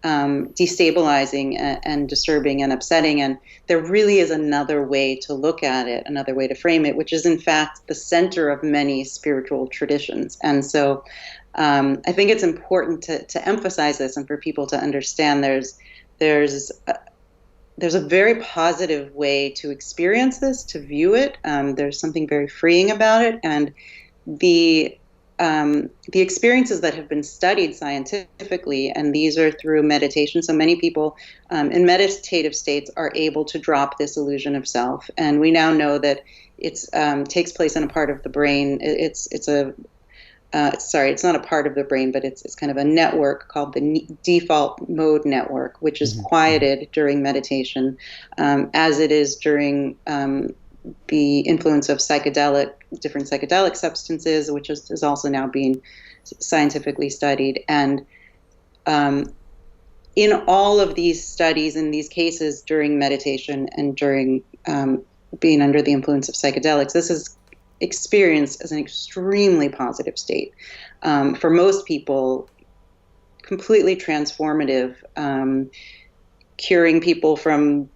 destabilizing and disturbing and upsetting. And there really is another way to look at it, another way to frame it, which is in fact the center of many spiritual traditions. And so I think it's important to emphasize this and for people to understand there's a very positive way to experience this, to view it. There's something very freeing about it, and the experiences that have been studied scientifically, and these are through meditation. So many people in meditative states are able to drop this illusion of self, and we now know that it's takes place in a part of the brain. It's not a part of the brain, but it's kind of a network called the default mode network, which is quieted during meditation, as it is during the influence of different psychedelic substances, which is also now being scientifically studied. And in all of these studies, in these cases during meditation and during being under the influence of psychedelics, this is experienced as an extremely positive state. For most people, completely transformative, curing people from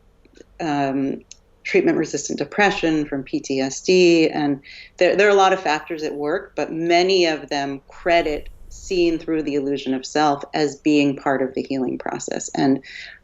treatment-resistant depression, from PTSD, and there are a lot of factors at work, but many of them credit seeing through the illusion of self as being part of the healing process. And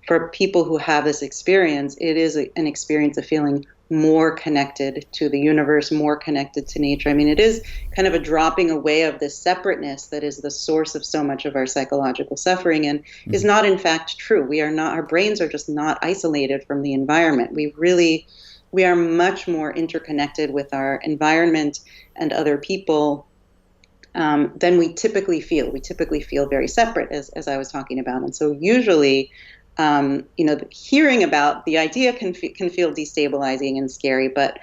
for people who have this experience, it is an experience of feeling more connected to the universe, more connected to nature. I mean, it is kind of a dropping away of this separateness that is the source of so much of our psychological suffering, and is not in fact true. Our brains are just not isolated from the environment. We are much more interconnected with our environment and other people than we typically feel. We typically feel very separate, as I was talking about. And so usually, hearing about the idea can feel destabilizing and scary, but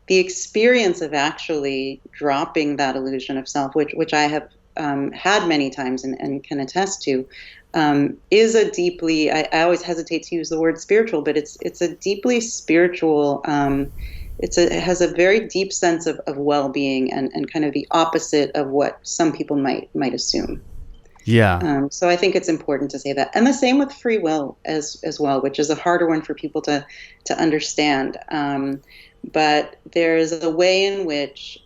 the experience of actually dropping that illusion of self, which I have had many times and can attest to, is a deeply, I always hesitate to use the word spiritual, but it's a deeply spiritual, it has a very deep sense of well-being and kind of the opposite of what some people might assume. Yeah. So I think it's important to say that. And the same with free will as well, which is a harder one for people to understand. But there is a way in which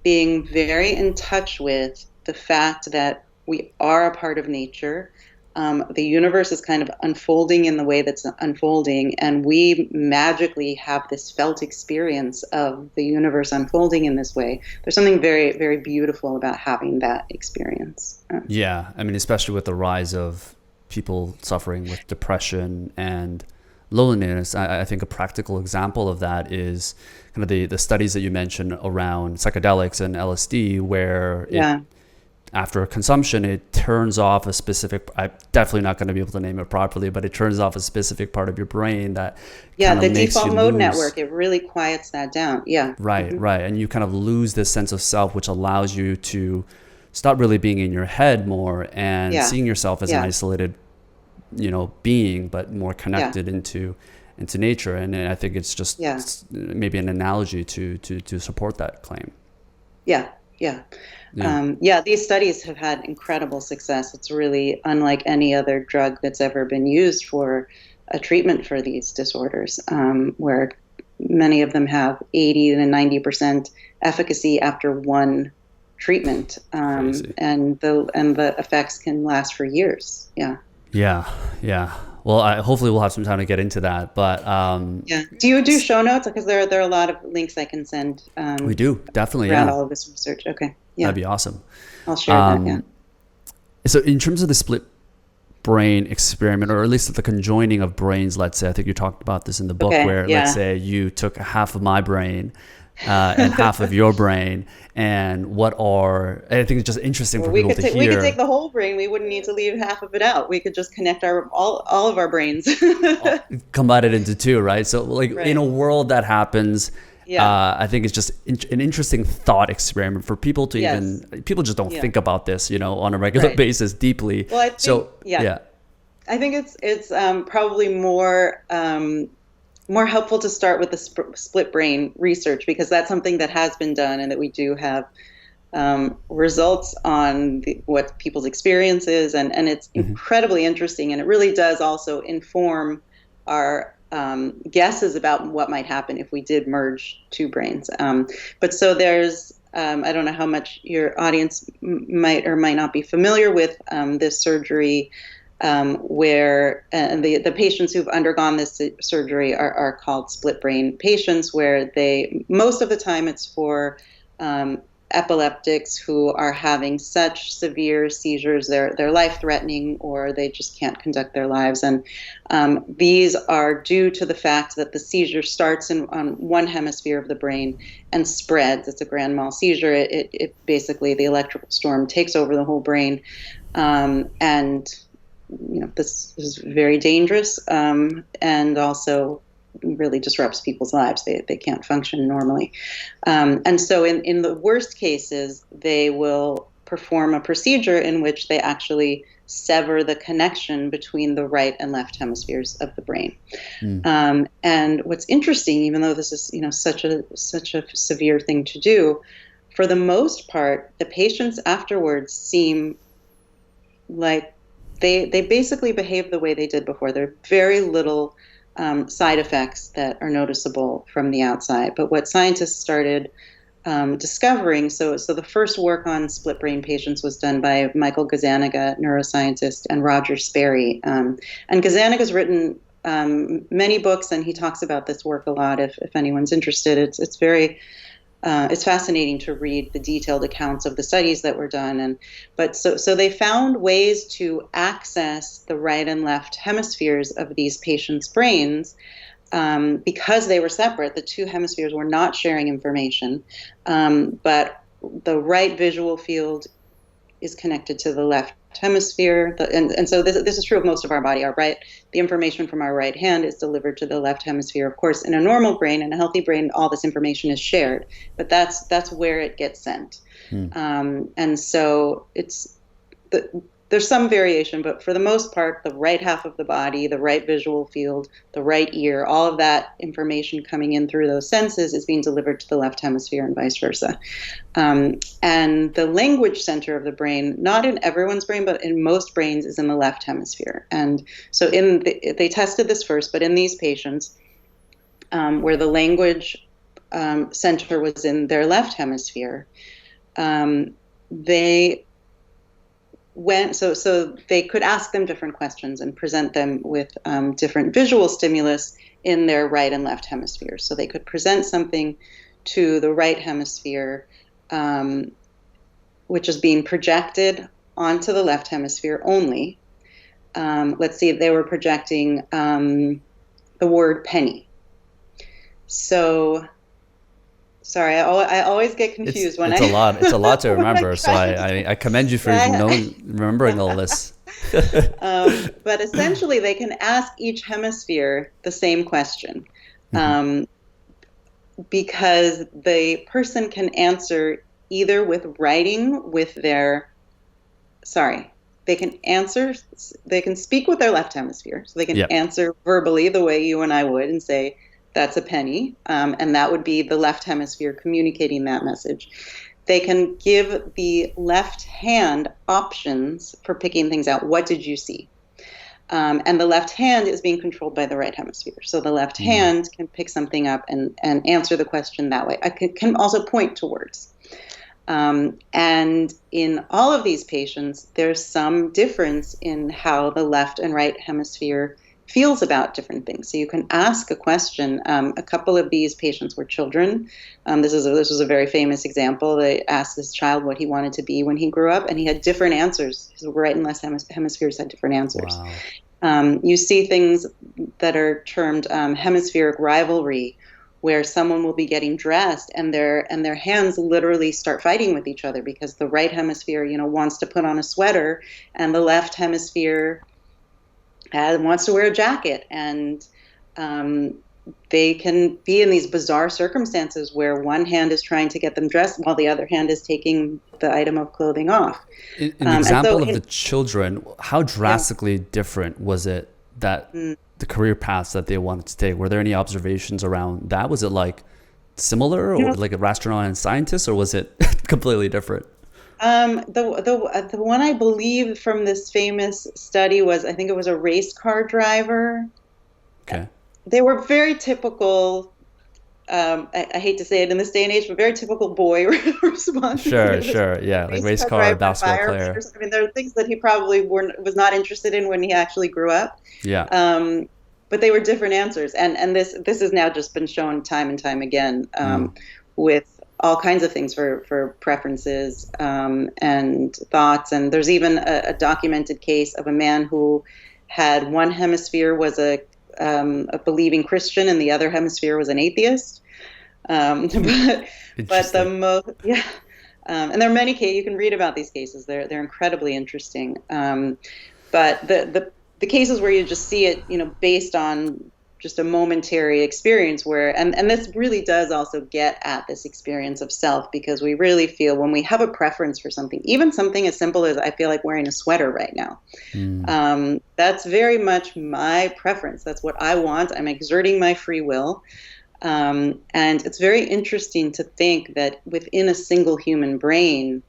being very in touch with the fact that we are a part of nature, the universe is kind of unfolding in the way that's unfolding, and we magically have this felt experience of the universe unfolding in this way. There's something very, very beautiful about having that experience. Yeah. I mean, especially with the rise of people suffering with depression and loneliness, I think a practical example of that is kind of the studies that you mentioned around psychedelics and LSD, where after consumption, it turns off a specific, I'm definitely not going to be able to name it properly, but it turns off a specific part of your brain that the default mode network, it really quiets that down. Yeah. Right, right. And you kind of lose this sense of self, which allows you to stop really being in your head more and seeing yourself as an isolated, being, but more connected into nature. And I think it's just maybe an analogy to support that claim. Yeah. These studies have had incredible success. It's really unlike any other drug that's ever been used for a treatment for these disorders, where many of them have 80 to 90% efficacy after one treatment, and the effects can last for years. Yeah. Well, hopefully we'll have some time to get into that. But do you do show notes? Because there are a lot of links I can send. We do, definitely. Around all of this research. Okay. Yeah. That'd be awesome. I'll share that. Yeah. So in terms of the split brain experiment, or at least the conjoining of brains, let's say. I think you talked about this in the book, where let's say you took half of my brain and half of your brain, and I think it's just interesting for people to hear. We could take the whole brain. We wouldn't need to leave half of it out. We could just connect all of our brains. Combine it into two, right? So like in a world that happens, I think it's just an interesting thought experiment for people to people just don't think about this, on a regular basis deeply. Well, I think, I think it's probably more helpful to start with the split brain research, because that's something that has been done and that we do have results on what people's experience is, and it's incredibly interesting, and it really does also inform our guesses about what might happen if we did merge two brains. But so there's, I don't know how much your audience might or might not be familiar with this surgery, where the patients who've undergone this surgery are called split brain patients, where most of the time it's for epileptics who are having such severe seizures, they're life-threatening, or they just can't conduct their lives. And these are due to the fact that the seizure starts on one hemisphere of the brain and spreads. It's a grand mal seizure. It basically, the electrical storm takes over the whole brain. And this is very dangerous, and also really disrupts people's lives. They can't function normally. And so in the worst cases, they will perform a procedure in which they actually sever the connection between the right and left hemispheres of the brain. And what's interesting, even though this is such a severe thing to do, for the most part, the patients afterwards seem like they basically behave the way they did before. There are very little side effects that are noticeable from the outside. But what scientists started discovering, so the first work on split brain patients was done by Michael Gazzaniga, neuroscientist, and Roger Sperry. And Gazzaniga's written many books, and he talks about this work a lot. If anyone's interested, it's very it's fascinating to read the detailed accounts of the studies that were done. But they found ways to access the right and left hemispheres of these patients' brains, because they were separate. The two hemispheres were not sharing information, but the right visual field is connected to the left hemisphere, and so this is true of most of our body. The information from our right hand is delivered to the left hemisphere. Of course, in a normal brain, in a healthy brain, all this information is shared, but that's where it gets sent. And so there's some variation, but for the most part, the right half of the body, the right visual field, the right ear, all of that information coming in through those senses is being delivered to the left hemisphere and vice versa. And the language center of the brain, not in everyone's brain, but in most brains, is in the left hemisphere. And so they tested this first, but in these patients, where the language center was in their left hemisphere, they could ask them different questions and present them with different visual stimulus in their right and left hemispheres. So they could present something to the right hemisphere, which is being projected onto the left hemisphere only. Let's see if they were projecting the word penny. So, sorry, I always get confused it's a lot to remember. So I commend you for remembering all this. But essentially, they can ask each hemisphere the same question, because the person can answer either with writing with their. They can speak with their left hemisphere, so they can answer verbally the way you and I would and say, that's a penny, and that would be the left hemisphere communicating that message. They can give the left hand options for picking things out. What did you see? And the left hand is being controlled by the right hemisphere. So the left hand can pick something up and answer the question that way. I can also point to words. And in all of these patients, there's some difference in how the left and right hemisphere feels about different things. So you can ask a question. A couple of these patients were children. This was a very famous example. They asked this child what he wanted to be when he grew up, and he had different answers. His right and left hemispheres had different answers. Wow. You see things that are termed hemispheric rivalry, where someone will be getting dressed and their hands literally start fighting with each other because the right hemisphere, wants to put on a sweater, and the left hemisphere wants to wear a jacket. And they can be in these bizarre circumstances where one hand is trying to get them dressed while the other hand is taking the item of clothing off. In the example of the children, how drastically different was it that the career paths that they wanted to take? Were there any observations around that? Was it like similar, or like a astronaut and scientist, or was it completely different? The one I believe from this famous study was, I think it was a race car driver. Okay. They were very typical. I hate to say it in this day and age, but very typical boy response. Sure, yeah, like race car, basketball player. I mean, there are things that he probably was not interested in when he actually grew up. Yeah. But they were different answers, and this has now just been shown time and time again with all kinds of things for preferences and thoughts. And there's even a documented case of a man who had one hemisphere was a believing Christian and the other hemisphere was an atheist. But the most, yeah. And there are many cases, you can read about these cases. They're incredibly interesting. But the cases where you just see it, based on just a momentary experience where, and this really does also get at this experience of self, because we really feel when we have a preference for something, even something as simple as I feel like wearing a sweater right now. That's very much my preference. That's what I want. I'm exerting my free will. And it's very interesting to think that within a single human brain,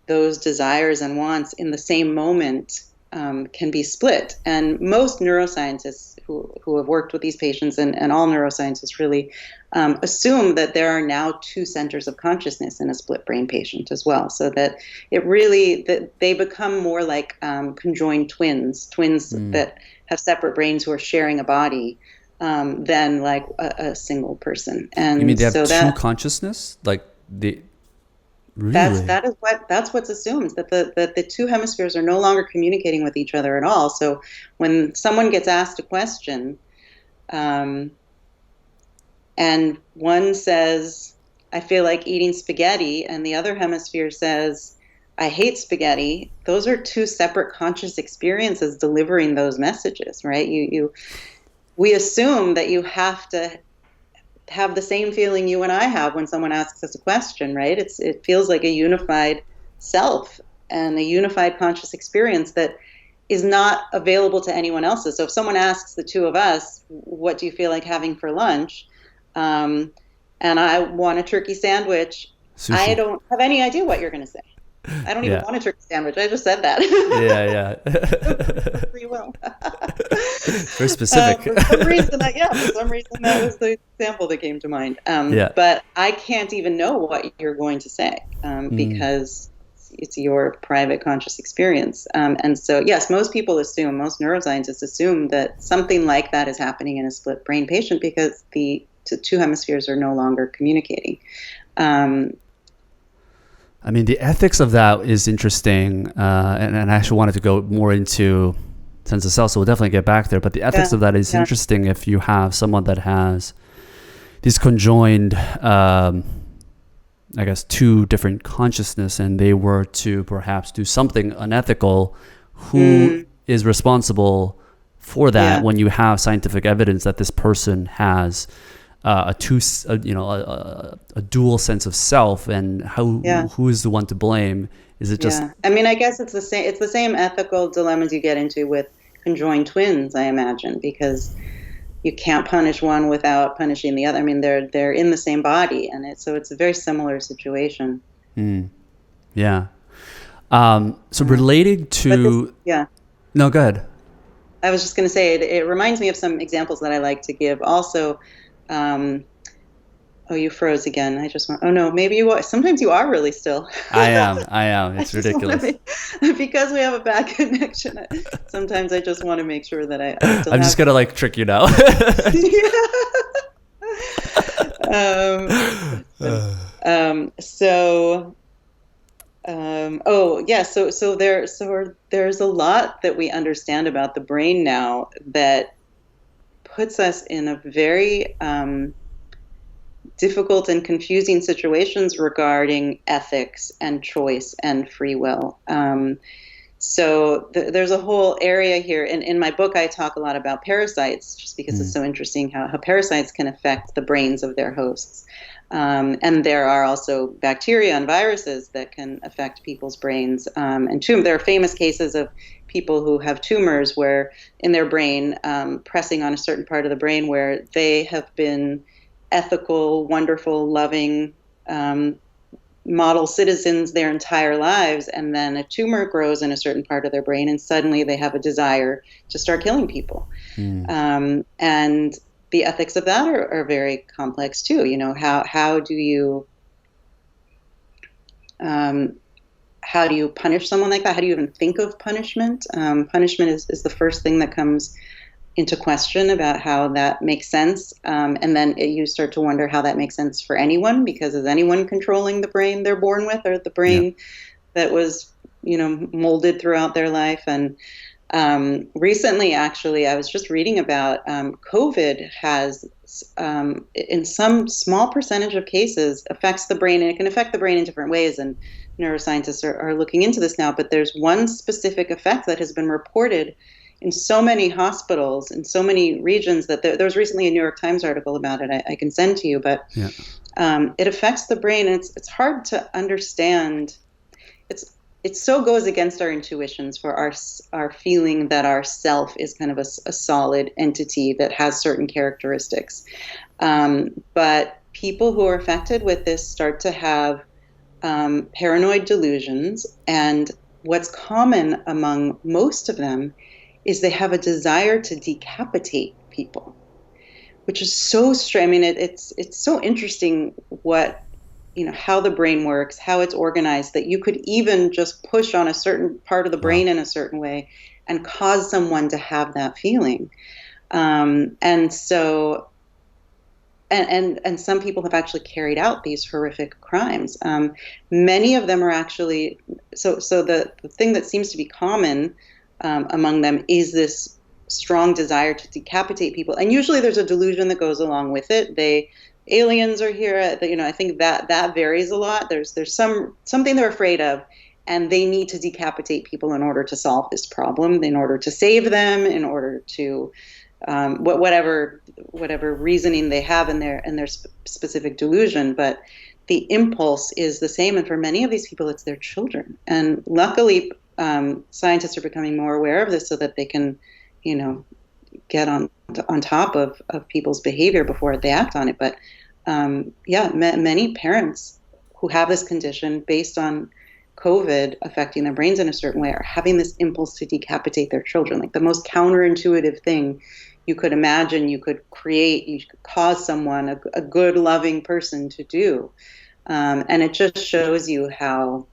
those desires and wants in the same moment can be split. And most neuroscientists who have worked with these patients, and all neuroscientists really assume that there are now two centers of consciousness in a split brain patient as well. So that that they become more like conjoined twins that have separate brains who are sharing a body than like a single person. And you mean they have two consciousness? Like the Really? That's what's assumed, that the two hemispheres are no longer communicating with each other at all. So when someone gets asked a question, and one says, "I feel like eating spaghetti," and the other hemisphere says, "I hate spaghetti," those are two separate conscious experiences delivering those messages, right? We assume that you have to have the same feeling you and I have when someone asks us a question, right? It feels like a unified self and a unified conscious experience that is not available to anyone else's. So if someone asks the two of us, "What do you feel like having for lunch?" And I want a turkey sandwich, Sushi. I don't have any idea what you're going to say. I don't even want a turkey sandwich. I just said that. Yeah. Free will. Very specific. For some reason, that was the example that came to mind. But I can't even know what you're going to say because it's your private conscious experience. And so, yes, most neuroscientists assume that something like that is happening in a split brain patient because the two hemispheres are no longer communicating. I mean, the ethics of that is interesting, and I actually wanted to go more into sense of self, so we'll definitely get back there. But the ethics of that is interesting if you have someone that has these conjoined, I guess, two different consciousness, and they were to perhaps do something unethical. Who is responsible for that when you have scientific evidence that this person has a dual sense of self, and who is the one to blame? Is it just? I mean, I guess it's the same. It's the same ethical dilemmas you get into with conjoined twins, I imagine, because you can't punish one without punishing the other. I mean, they're in the same body, and so it's a very similar situation. Yeah. So relating to no, go ahead. I was just going to say it reminds me of some examples that I like to give. Also, Oh, you froze again. I just want, oh no, maybe you are. Sometimes you are really still. I am. I It's just want to ridiculous. because we have a bad connection. Sometimes I just want to make sure that I still I'm just have gonna like trick you now. you. That's funny. So, oh yeah, there's a lot that we understand about the brain now that puts us in a very difficult and confusing situations regarding ethics and choice and free will. There's a whole area here. In my book, I talk a lot about parasites just because it's Mm, so interesting how parasites can affect the brains of their hosts. And there are also bacteria and viruses that can affect people's brains. There are famous cases of people who have tumors where in their brain, pressing on a certain part of the brain where they have been ethical, wonderful, loving model citizens their entire lives, and then a tumor grows in a certain part of their brain, and suddenly they have a desire to start killing people. mm. And the ethics of that are very complex too. You know, um, how do you punish someone like that? How do you even think of punishment? Punishment is the first thing that comes into question about how that makes sense. And then you start to wonder how that makes sense for anyone, because is anyone controlling the brain they're born with, or the Yeah. brain that was, molded throughout their life? And recently, actually, I was just reading about COVID has, in some small percentage of cases, affects the brain, and it can affect the brain in different ways. And neuroscientists are looking into this now. But there's one specific effect that has been reported in so many hospitals, in so many regions, that there was recently a New York Times article about it. I can send to you, but Yeah. it affects the brain, and it's hard to understand. It so goes against our intuitions for our feeling that our self is kind of a solid entity that has certain characteristics. But people who are affected with this start to have paranoid delusions, and what's common among most of them is they have a desire to decapitate people, which is so strange. I mean, it's so interesting how the brain works, how it's organized, that you could even just push on a certain part of the brain Wow. in a certain way and cause someone to have that feeling. And so, and some people have actually carried out these horrific crimes. Many of them are actually, the thing that seems to be common among them is this strong desire to decapitate people. And usually there's a delusion that goes along with it. Aliens are here. I think that varies a lot. There's something they're afraid of, and they need to decapitate people in order to solve this problem, in order to save them, in order to whatever reasoning they have in their specific delusion. But the impulse is the same, and for many of these people, it's their children. And luckily, scientists are becoming more aware of this so that they can, get on top of people's behavior before they act on it. But many parents who have this condition based on COVID affecting their brains in a certain way are having this impulse to decapitate their children, like the most counterintuitive thing you could imagine, you could cause someone, a good, loving person, to do. And it just shows you how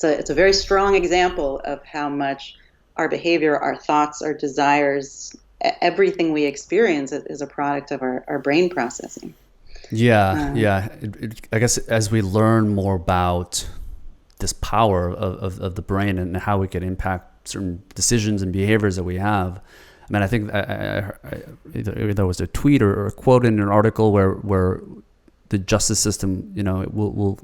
it's a very strong example of how much our behavior, our thoughts, our desires, everything we experience is a product of our brain processing. Yeah. Yeah. I guess as we learn more about this power of the brain and how it can impact certain decisions and behaviors that we have. I mean, I think either there was a tweet or a quote in an article where the justice system, will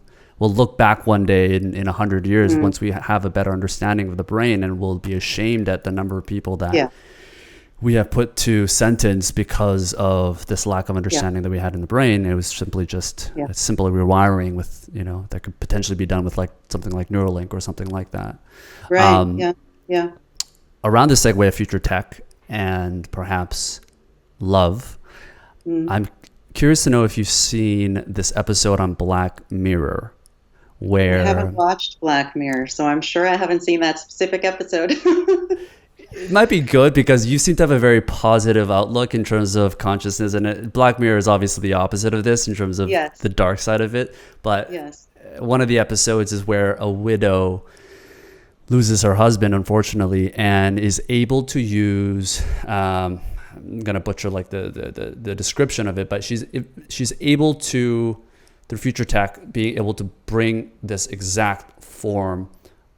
look back one day in 100 years once we have a better understanding of the brain, and we'll be ashamed at the number of people that we have put to sentence because of this lack of understanding that we had in the brain. It was simply just a simple rewiring with, that could potentially be done with like something like Neuralink or something like that. Right. Yeah. Around the segue of future tech and perhaps love, I'm curious to know if you've seen this episode on Black Mirror, where I haven't watched Black Mirror, so I'm sure I haven't seen that specific episode. It might be good because you seem to have a very positive outlook in terms of consciousness, and Black Mirror is obviously the opposite of this in terms of Yes. the dark side of it. But Yes. one of the episodes is where a widow loses her husband, unfortunately, and is able to use. I'm gonna butcher like the description of it, but she's able to, through future tech, being able to bring this exact form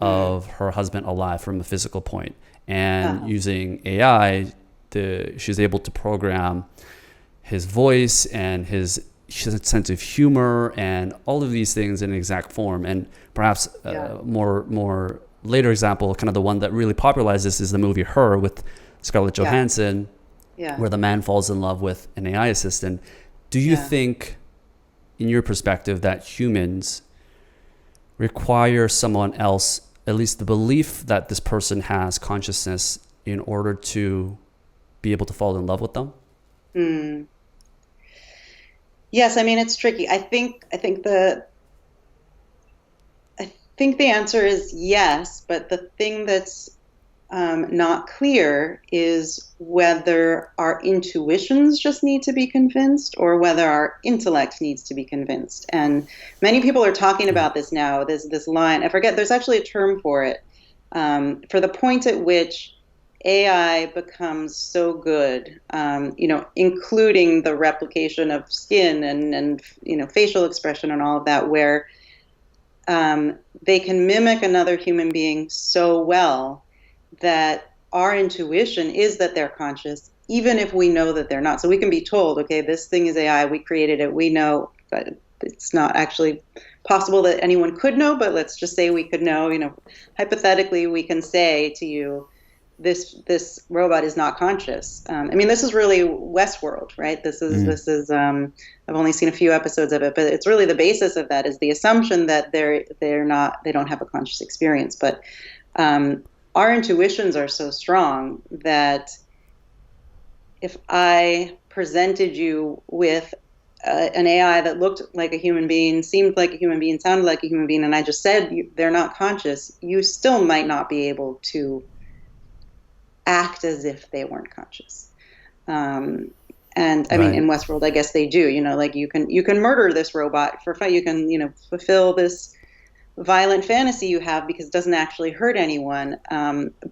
of her husband alive from a physical point. And using AI, she's able to program his voice and his sense of humor and all of these things in exact form. And perhaps more later example, kind of the one that really popularized this, is the movie Her with Scarlett Johansson, where the man falls in love with an AI assistant. Do you think, in your perspective, that humans require someone else, at least the belief that this person has consciousness, in order to be able to fall in love with them? Yes, I mean, it's tricky. I think the answer is yes, but the thing that's not clear is whether our intuitions just need to be convinced or whether our intellect needs to be convinced. And many people are talking about this now, this line. I forget, there's actually a term for it, for the point at which AI becomes so good, including the replication of skin and facial expression and all of that, where they can mimic another human being so well that our intuition is that they're conscious, even if we know that they're not. So we can be told, okay, this thing is AI, we created it, we know, but it's not actually possible that anyone could know, but let's just say we could know, hypothetically, we can say to you, this robot is not conscious. I mean, this is really Westworld, right? This is I've only seen a few episodes of it, but it's really the basis of that is the assumption that they don't have a conscious experience. But our intuitions are so strong that if I presented you with an AI that looked like a human being, seemed like a human being, sounded like a human being, and I just said they're not conscious, you still might not be able to act as if they weren't conscious. And I mean, in Westworld, I guess they do, like you can murder this robot for fun. You can, fulfill this violent fantasy you have because it doesn't actually hurt anyone.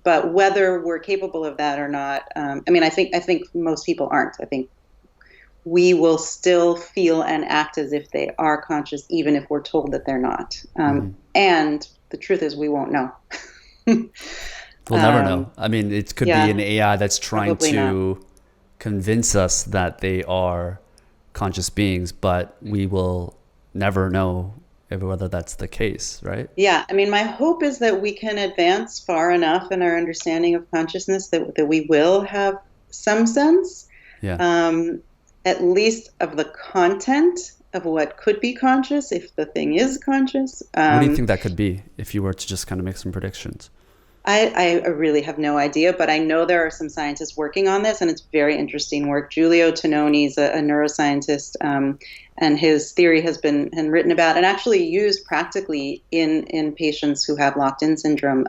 But whether we're capable of that or not, I mean, I think most people aren't. I think we will still feel and act as if they are conscious, even if we're told that they're not. And the truth is, we won't know. We'll never know. I mean, it could be an AI that's trying to convince us that they are conscious beings, but we will never know whether that's the case, right? Yeah. I mean, my hope is that we can advance far enough in our understanding of consciousness that we will have some sense, at least of the content of what could be conscious, if the thing is conscious. What do you think that could be, if you were to just kind of make some predictions? I really have no idea, but I know there are some scientists working on this, and it's very interesting work. Giulio Tononi is a neuroscientist, and his theory has been written about and actually used practically in patients who have locked-in syndrome.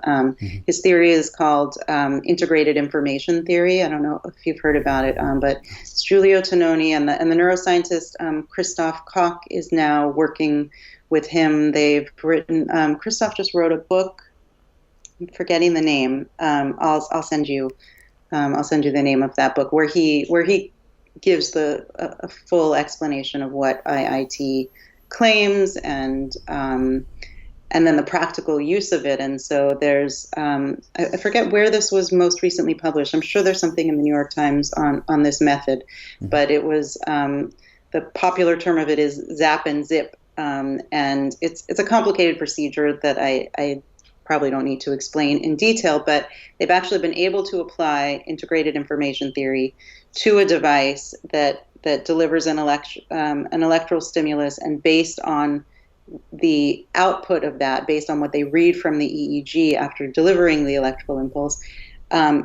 His theory is called integrated information theory. I don't know if you've heard about it, but it's Giulio Tononi, and the neuroscientist Christoph Koch is now working with him. They've written. Christoph just wrote a book. I'm forgetting the name. I'll send you. I'll send you the name of that book where he gives a full explanation of what IIT claims and then the practical use of it. And so there's I forget where this was most recently published. I'm sure there's something in the New York Times on this method, but it was the popular term of it is zap and zip, and it's a complicated procedure that I probably don't need to explain in detail, but they've actually been able to apply integrated information theory to a device that delivers an electrical stimulus, and based on the output of that, based on what they read from the EEG after delivering the electrical impulse,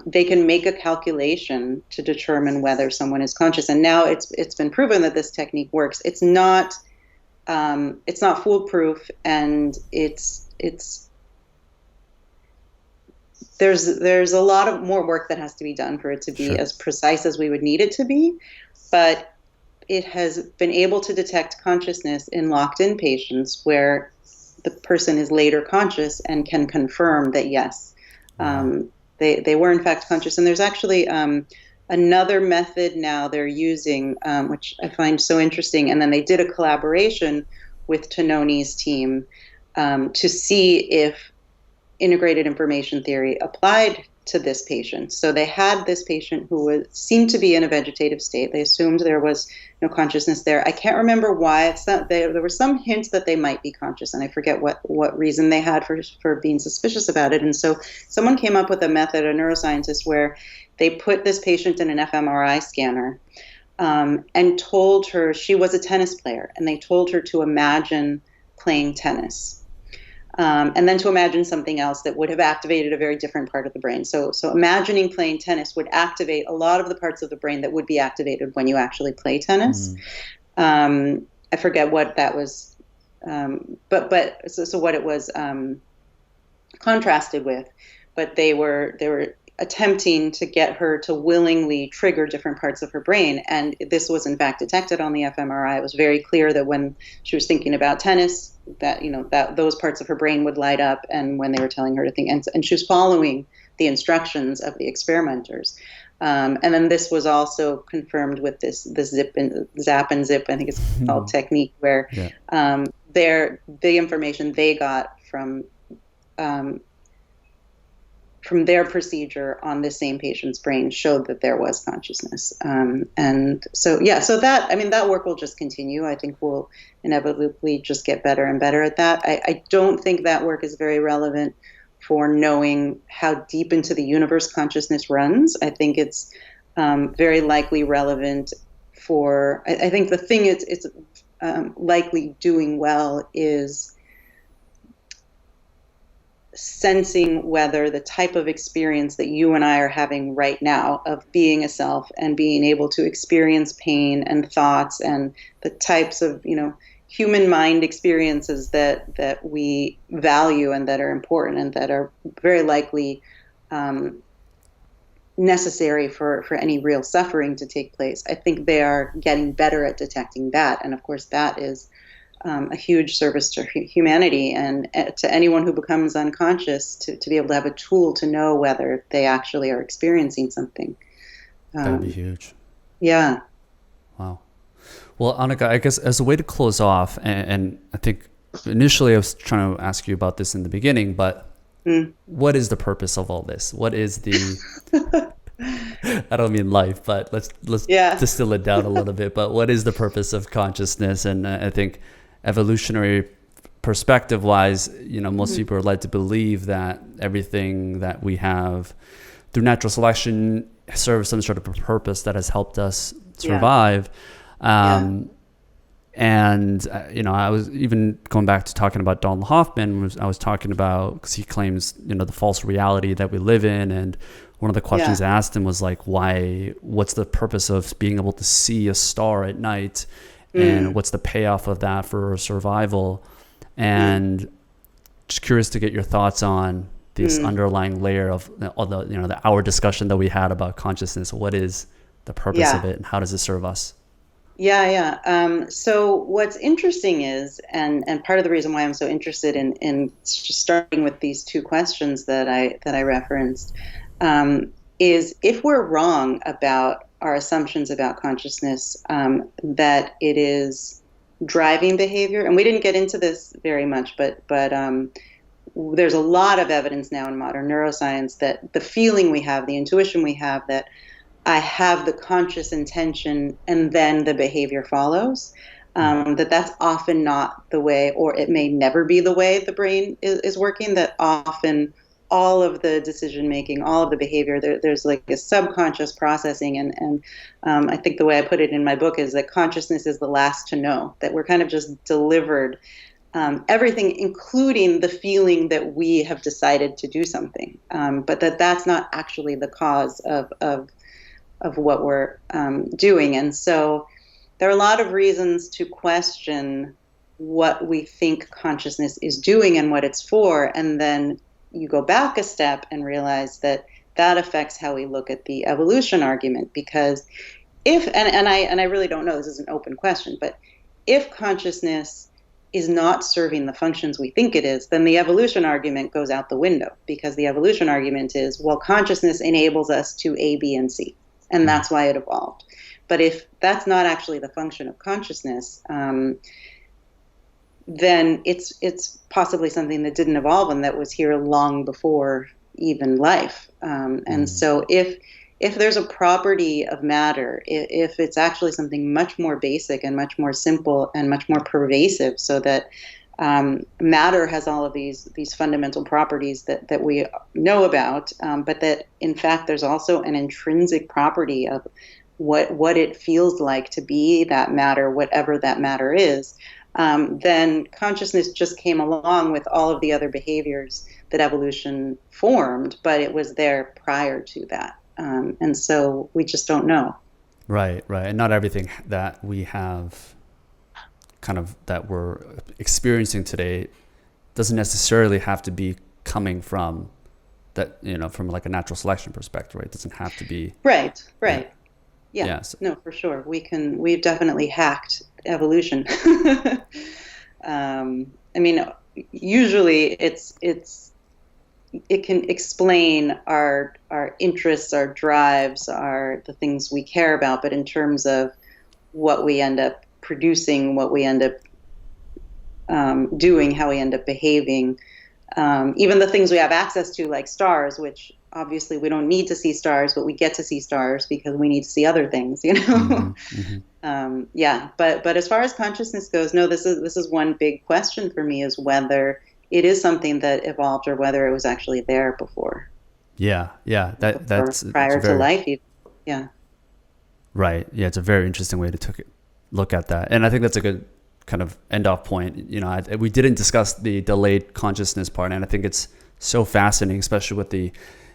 they can make a calculation to determine whether someone is conscious. And now it's been proven that this technique works. It's not foolproof, and it's there's a lot of more work that has to be done for it to be Sure. as precise as we would need it to be, but it has been able to detect consciousness in locked-in patients where the person is later conscious and can confirm that yes, Wow. they were in fact conscious. And there's actually another method now they're using, which I find so interesting. And then they did a collaboration with Tononi's team to see if integrated information theory applied to this patient. So they had this patient who seemed to be in a vegetative state. They assumed there was no consciousness there. I can't remember why. There were some hints that they might be conscious, and I forget what reason they had for being suspicious about it. And so someone came up with a method, a neuroscientist, where they put this patient in an fMRI scanner and told her she was a tennis player, and they told her to imagine playing tennis. And then to imagine something else that would have activated a very different part of the brain. So imagining playing tennis would activate a lot of the parts of the brain that would be activated when you actually play tennis. I forget what that was, so what it was contrasted with. But they were attempting to get her to willingly trigger different parts of her brain, and this was in fact detected on the fMRI. It was very clear that when she was thinking about tennis, that that those parts of her brain would light up, and when they were telling her to think, and she was following the instructions of the experimenters. And then this was also confirmed with this zap and zip, I think it's called, technique, where the information they got from their procedure on this same patient's brain showed that there was consciousness. And so that work will just continue. I think we'll inevitably just get better and better at that. I don't think that work is very relevant for knowing how deep into the universe consciousness runs. I think it's very likely relevant for, I think the thing it's likely doing well is sensing whether the type of experience that you and I are having right now of being a self and being able to experience pain and thoughts and the types of, human mind experiences that we value and that are important and that are very likely necessary for any real suffering to take place. I think they are getting better at detecting that. And of course, that is a huge service to humanity and to anyone who becomes unconscious to be able to have a tool to know whether they actually are experiencing something. That would be huge. Yeah. Wow. Well, Annaka, I guess as a way to close off, and I think initially I was trying to ask you about this in the beginning, but what is the purpose of all this? What is the I don't mean life, but let's distill it down a little bit. But what is the purpose of consciousness? And I think evolutionary perspective wise, most people are led to believe that everything that we have through natural selection serves some sort of a purpose that has helped us survive. And I was even going back to talking about Donald Hoffman. I was talking about, because he claims the false reality that we live in, and one of the questions I asked him was like, what's the purpose of being able to see a star at night, and what's the payoff of that for survival? And just curious to get your thoughts on this underlying layer of the hour discussion that we had about consciousness. What is the purpose of it, and how does it serve us? So what's interesting is, and part of the reason why I'm so interested in just starting with these two questions that I referenced, is if we're wrong about our assumptions about consciousness, that it is driving behavior, and we didn't get into this very much, but there's a lot of evidence now in modern neuroscience that the feeling we have, the intuition we have, that I have the conscious intention and then the behavior follows, that's often not the way, or it may never be the way the brain is working, that often all of the decision making, all of the behavior, there's like a subconscious processing. And I think the way I put it in my book is that consciousness is the last to know, that we're kind of just delivered everything, including the feeling that we have decided to do something, but that's not actually the cause of what we're doing. And so there are a lot of reasons to question what we think consciousness is doing and what it's for. And then, you go back a step and realize that that affects how we look at the evolution argument. Because if, and I really don't know, this is an open question, but if consciousness is not serving the functions we think it is, then the evolution argument goes out the window, because the evolution argument is, well, consciousness enables us to A, B, and C, and that's why it evolved. But if that's not actually the function of consciousness, then it's possibly something that didn't evolve and that was here long before even life. And so if there's a property of matter, if it's actually something much more basic and much more simple and much more pervasive, so that matter has all of these fundamental properties that we know about, but that in fact there's also an intrinsic property of what it feels like to be that matter, whatever that matter is, then consciousness just came along with all of the other behaviors that evolution formed, but it was there prior to that. And so we just don't know. Right. And not everything that we have kind of that we're experiencing today doesn't necessarily have to be coming from that, from like a natural selection perspective, right? It doesn't have to be. Right. Yeah. So, no, for sure. We've definitely hacked evolution. I mean, usually it can explain our interests, our drives, the things we care about, but in terms of what we end up producing, what we end up doing, how we end up behaving, even the things we have access to, like stars, which obviously we don't need to see stars, but we get to see stars because we need to see other things, But as far as consciousness goes, no, this is one big question for me, is whether it is something that evolved or whether it was actually there before. That's prior to life even. Yeah. Right. Yeah, it's a very interesting way to look at that. And I think that's a good kind of end off point. We didn't discuss the delayed consciousness part, and I think it's so fascinating, especially with the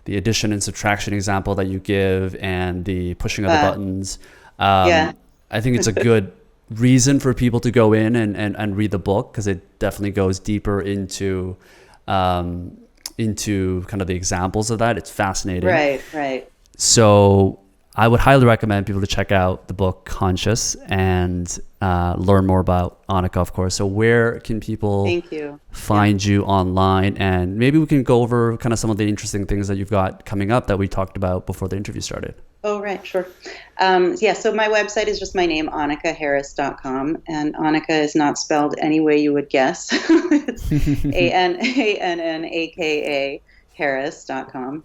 addition and subtraction example that you give and the pushing of the buttons. I think it's a good reason for people to go in and read the book, because it definitely goes deeper into kind of the examples of that. It's fascinating. Right. So I would highly recommend people to check out the book Conscious and learn more about Annaka, of course. So where can people find you online? And maybe we can go over kind of some of the interesting things that you've got coming up that we talked about before the interview started. Oh, right. Sure. So my website is just my name, AnnakaHarris.com. And Annaka is not spelled any way you would guess. It's ANNAKA Harris.com.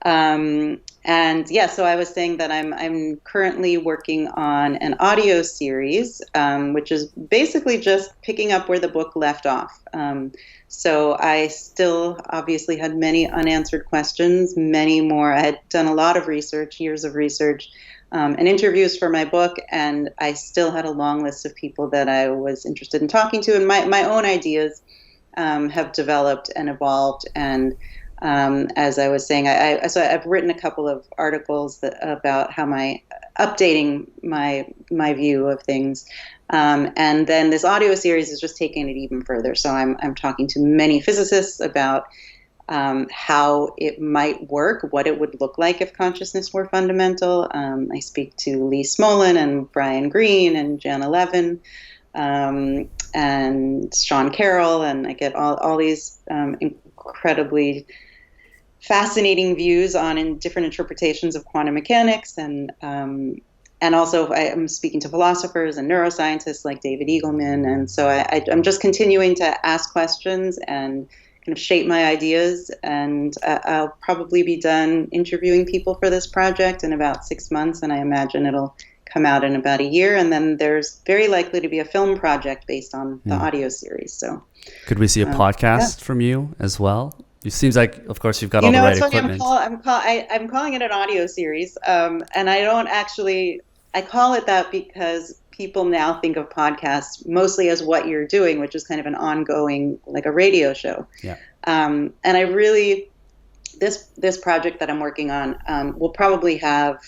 So I was saying that I'm currently working on an audio series, which is basically just picking up where the book left off. So I still obviously had many unanswered questions, many more. I had done a lot of research, years of research, and interviews for my book, and I still had a long list of people that I was interested in talking to, and my own ideas have developed and evolved. And as I was saying, so I've written a couple of articles about how updating my view of things. And then this audio series is just taking it even further. So I'm talking to many physicists about how it might work, what it would look like if consciousness were fundamental. I speak to Lee Smolin and Brian Greene and Jana Levin, and Sean Carroll, and I get all these incredibly fascinating views on different interpretations of quantum mechanics, and also I'm speaking to philosophers and neuroscientists like David Eagleman, and so I'm just continuing to ask questions and kind of shape my ideas, and I'll probably be done interviewing people for this project in about 6 months, and I imagine it'll come out in about a year, and then there's very likely to be a film project based on the audio series. So could we see a podcast from you as well? It seems like, of course, you've got all the right equipment. I'm calling it an audio series, and I don't actually. I call it that because people now think of podcasts mostly as what you're doing, which is kind of an ongoing, like a radio show. Yeah. And I really, this project that I'm working on will probably have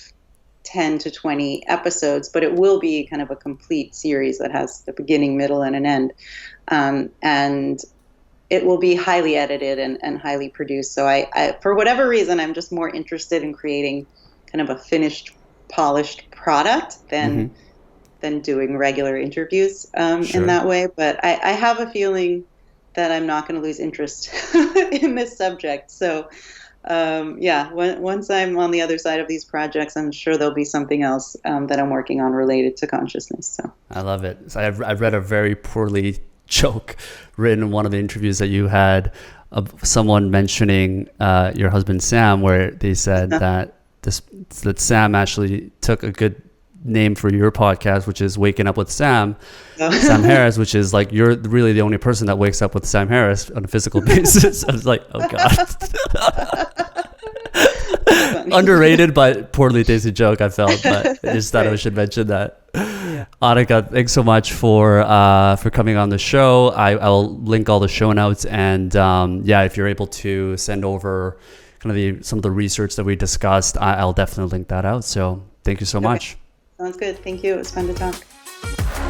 10 to 20 episodes, but it will be kind of a complete series that has the beginning, middle, and an end. And it will be highly edited and highly produced. So I, for whatever reason, I'm just more interested in creating kind of a finished, polished product Mm-hmm. than doing regular interviews in Sure. that way. But I have a feeling that I'm not going to lose interest in this subject. So yeah, once I'm on the other side of these projects, I'm sure there'll be something else that I'm working on related to consciousness. So I love it. So I read a very poorly joke written in one of the interviews that you had of someone mentioning your husband Sam, where they said that Sam actually took a good name for your podcast, which is Waking Up with Sam Harris, which is like you're really the only person that wakes up with Sam Harris on a physical basis. I was like, oh god. Underrated but poorly tasted joke, I felt, but I just thought I should mention that. Annaka, thanks so much for coming on the show. I'll link all the show notes, and yeah, if you're able to send over kind of some of the research that we discussed, I'll definitely link that out. So thank you so much. Sounds good. Thank you. It was fun to talk.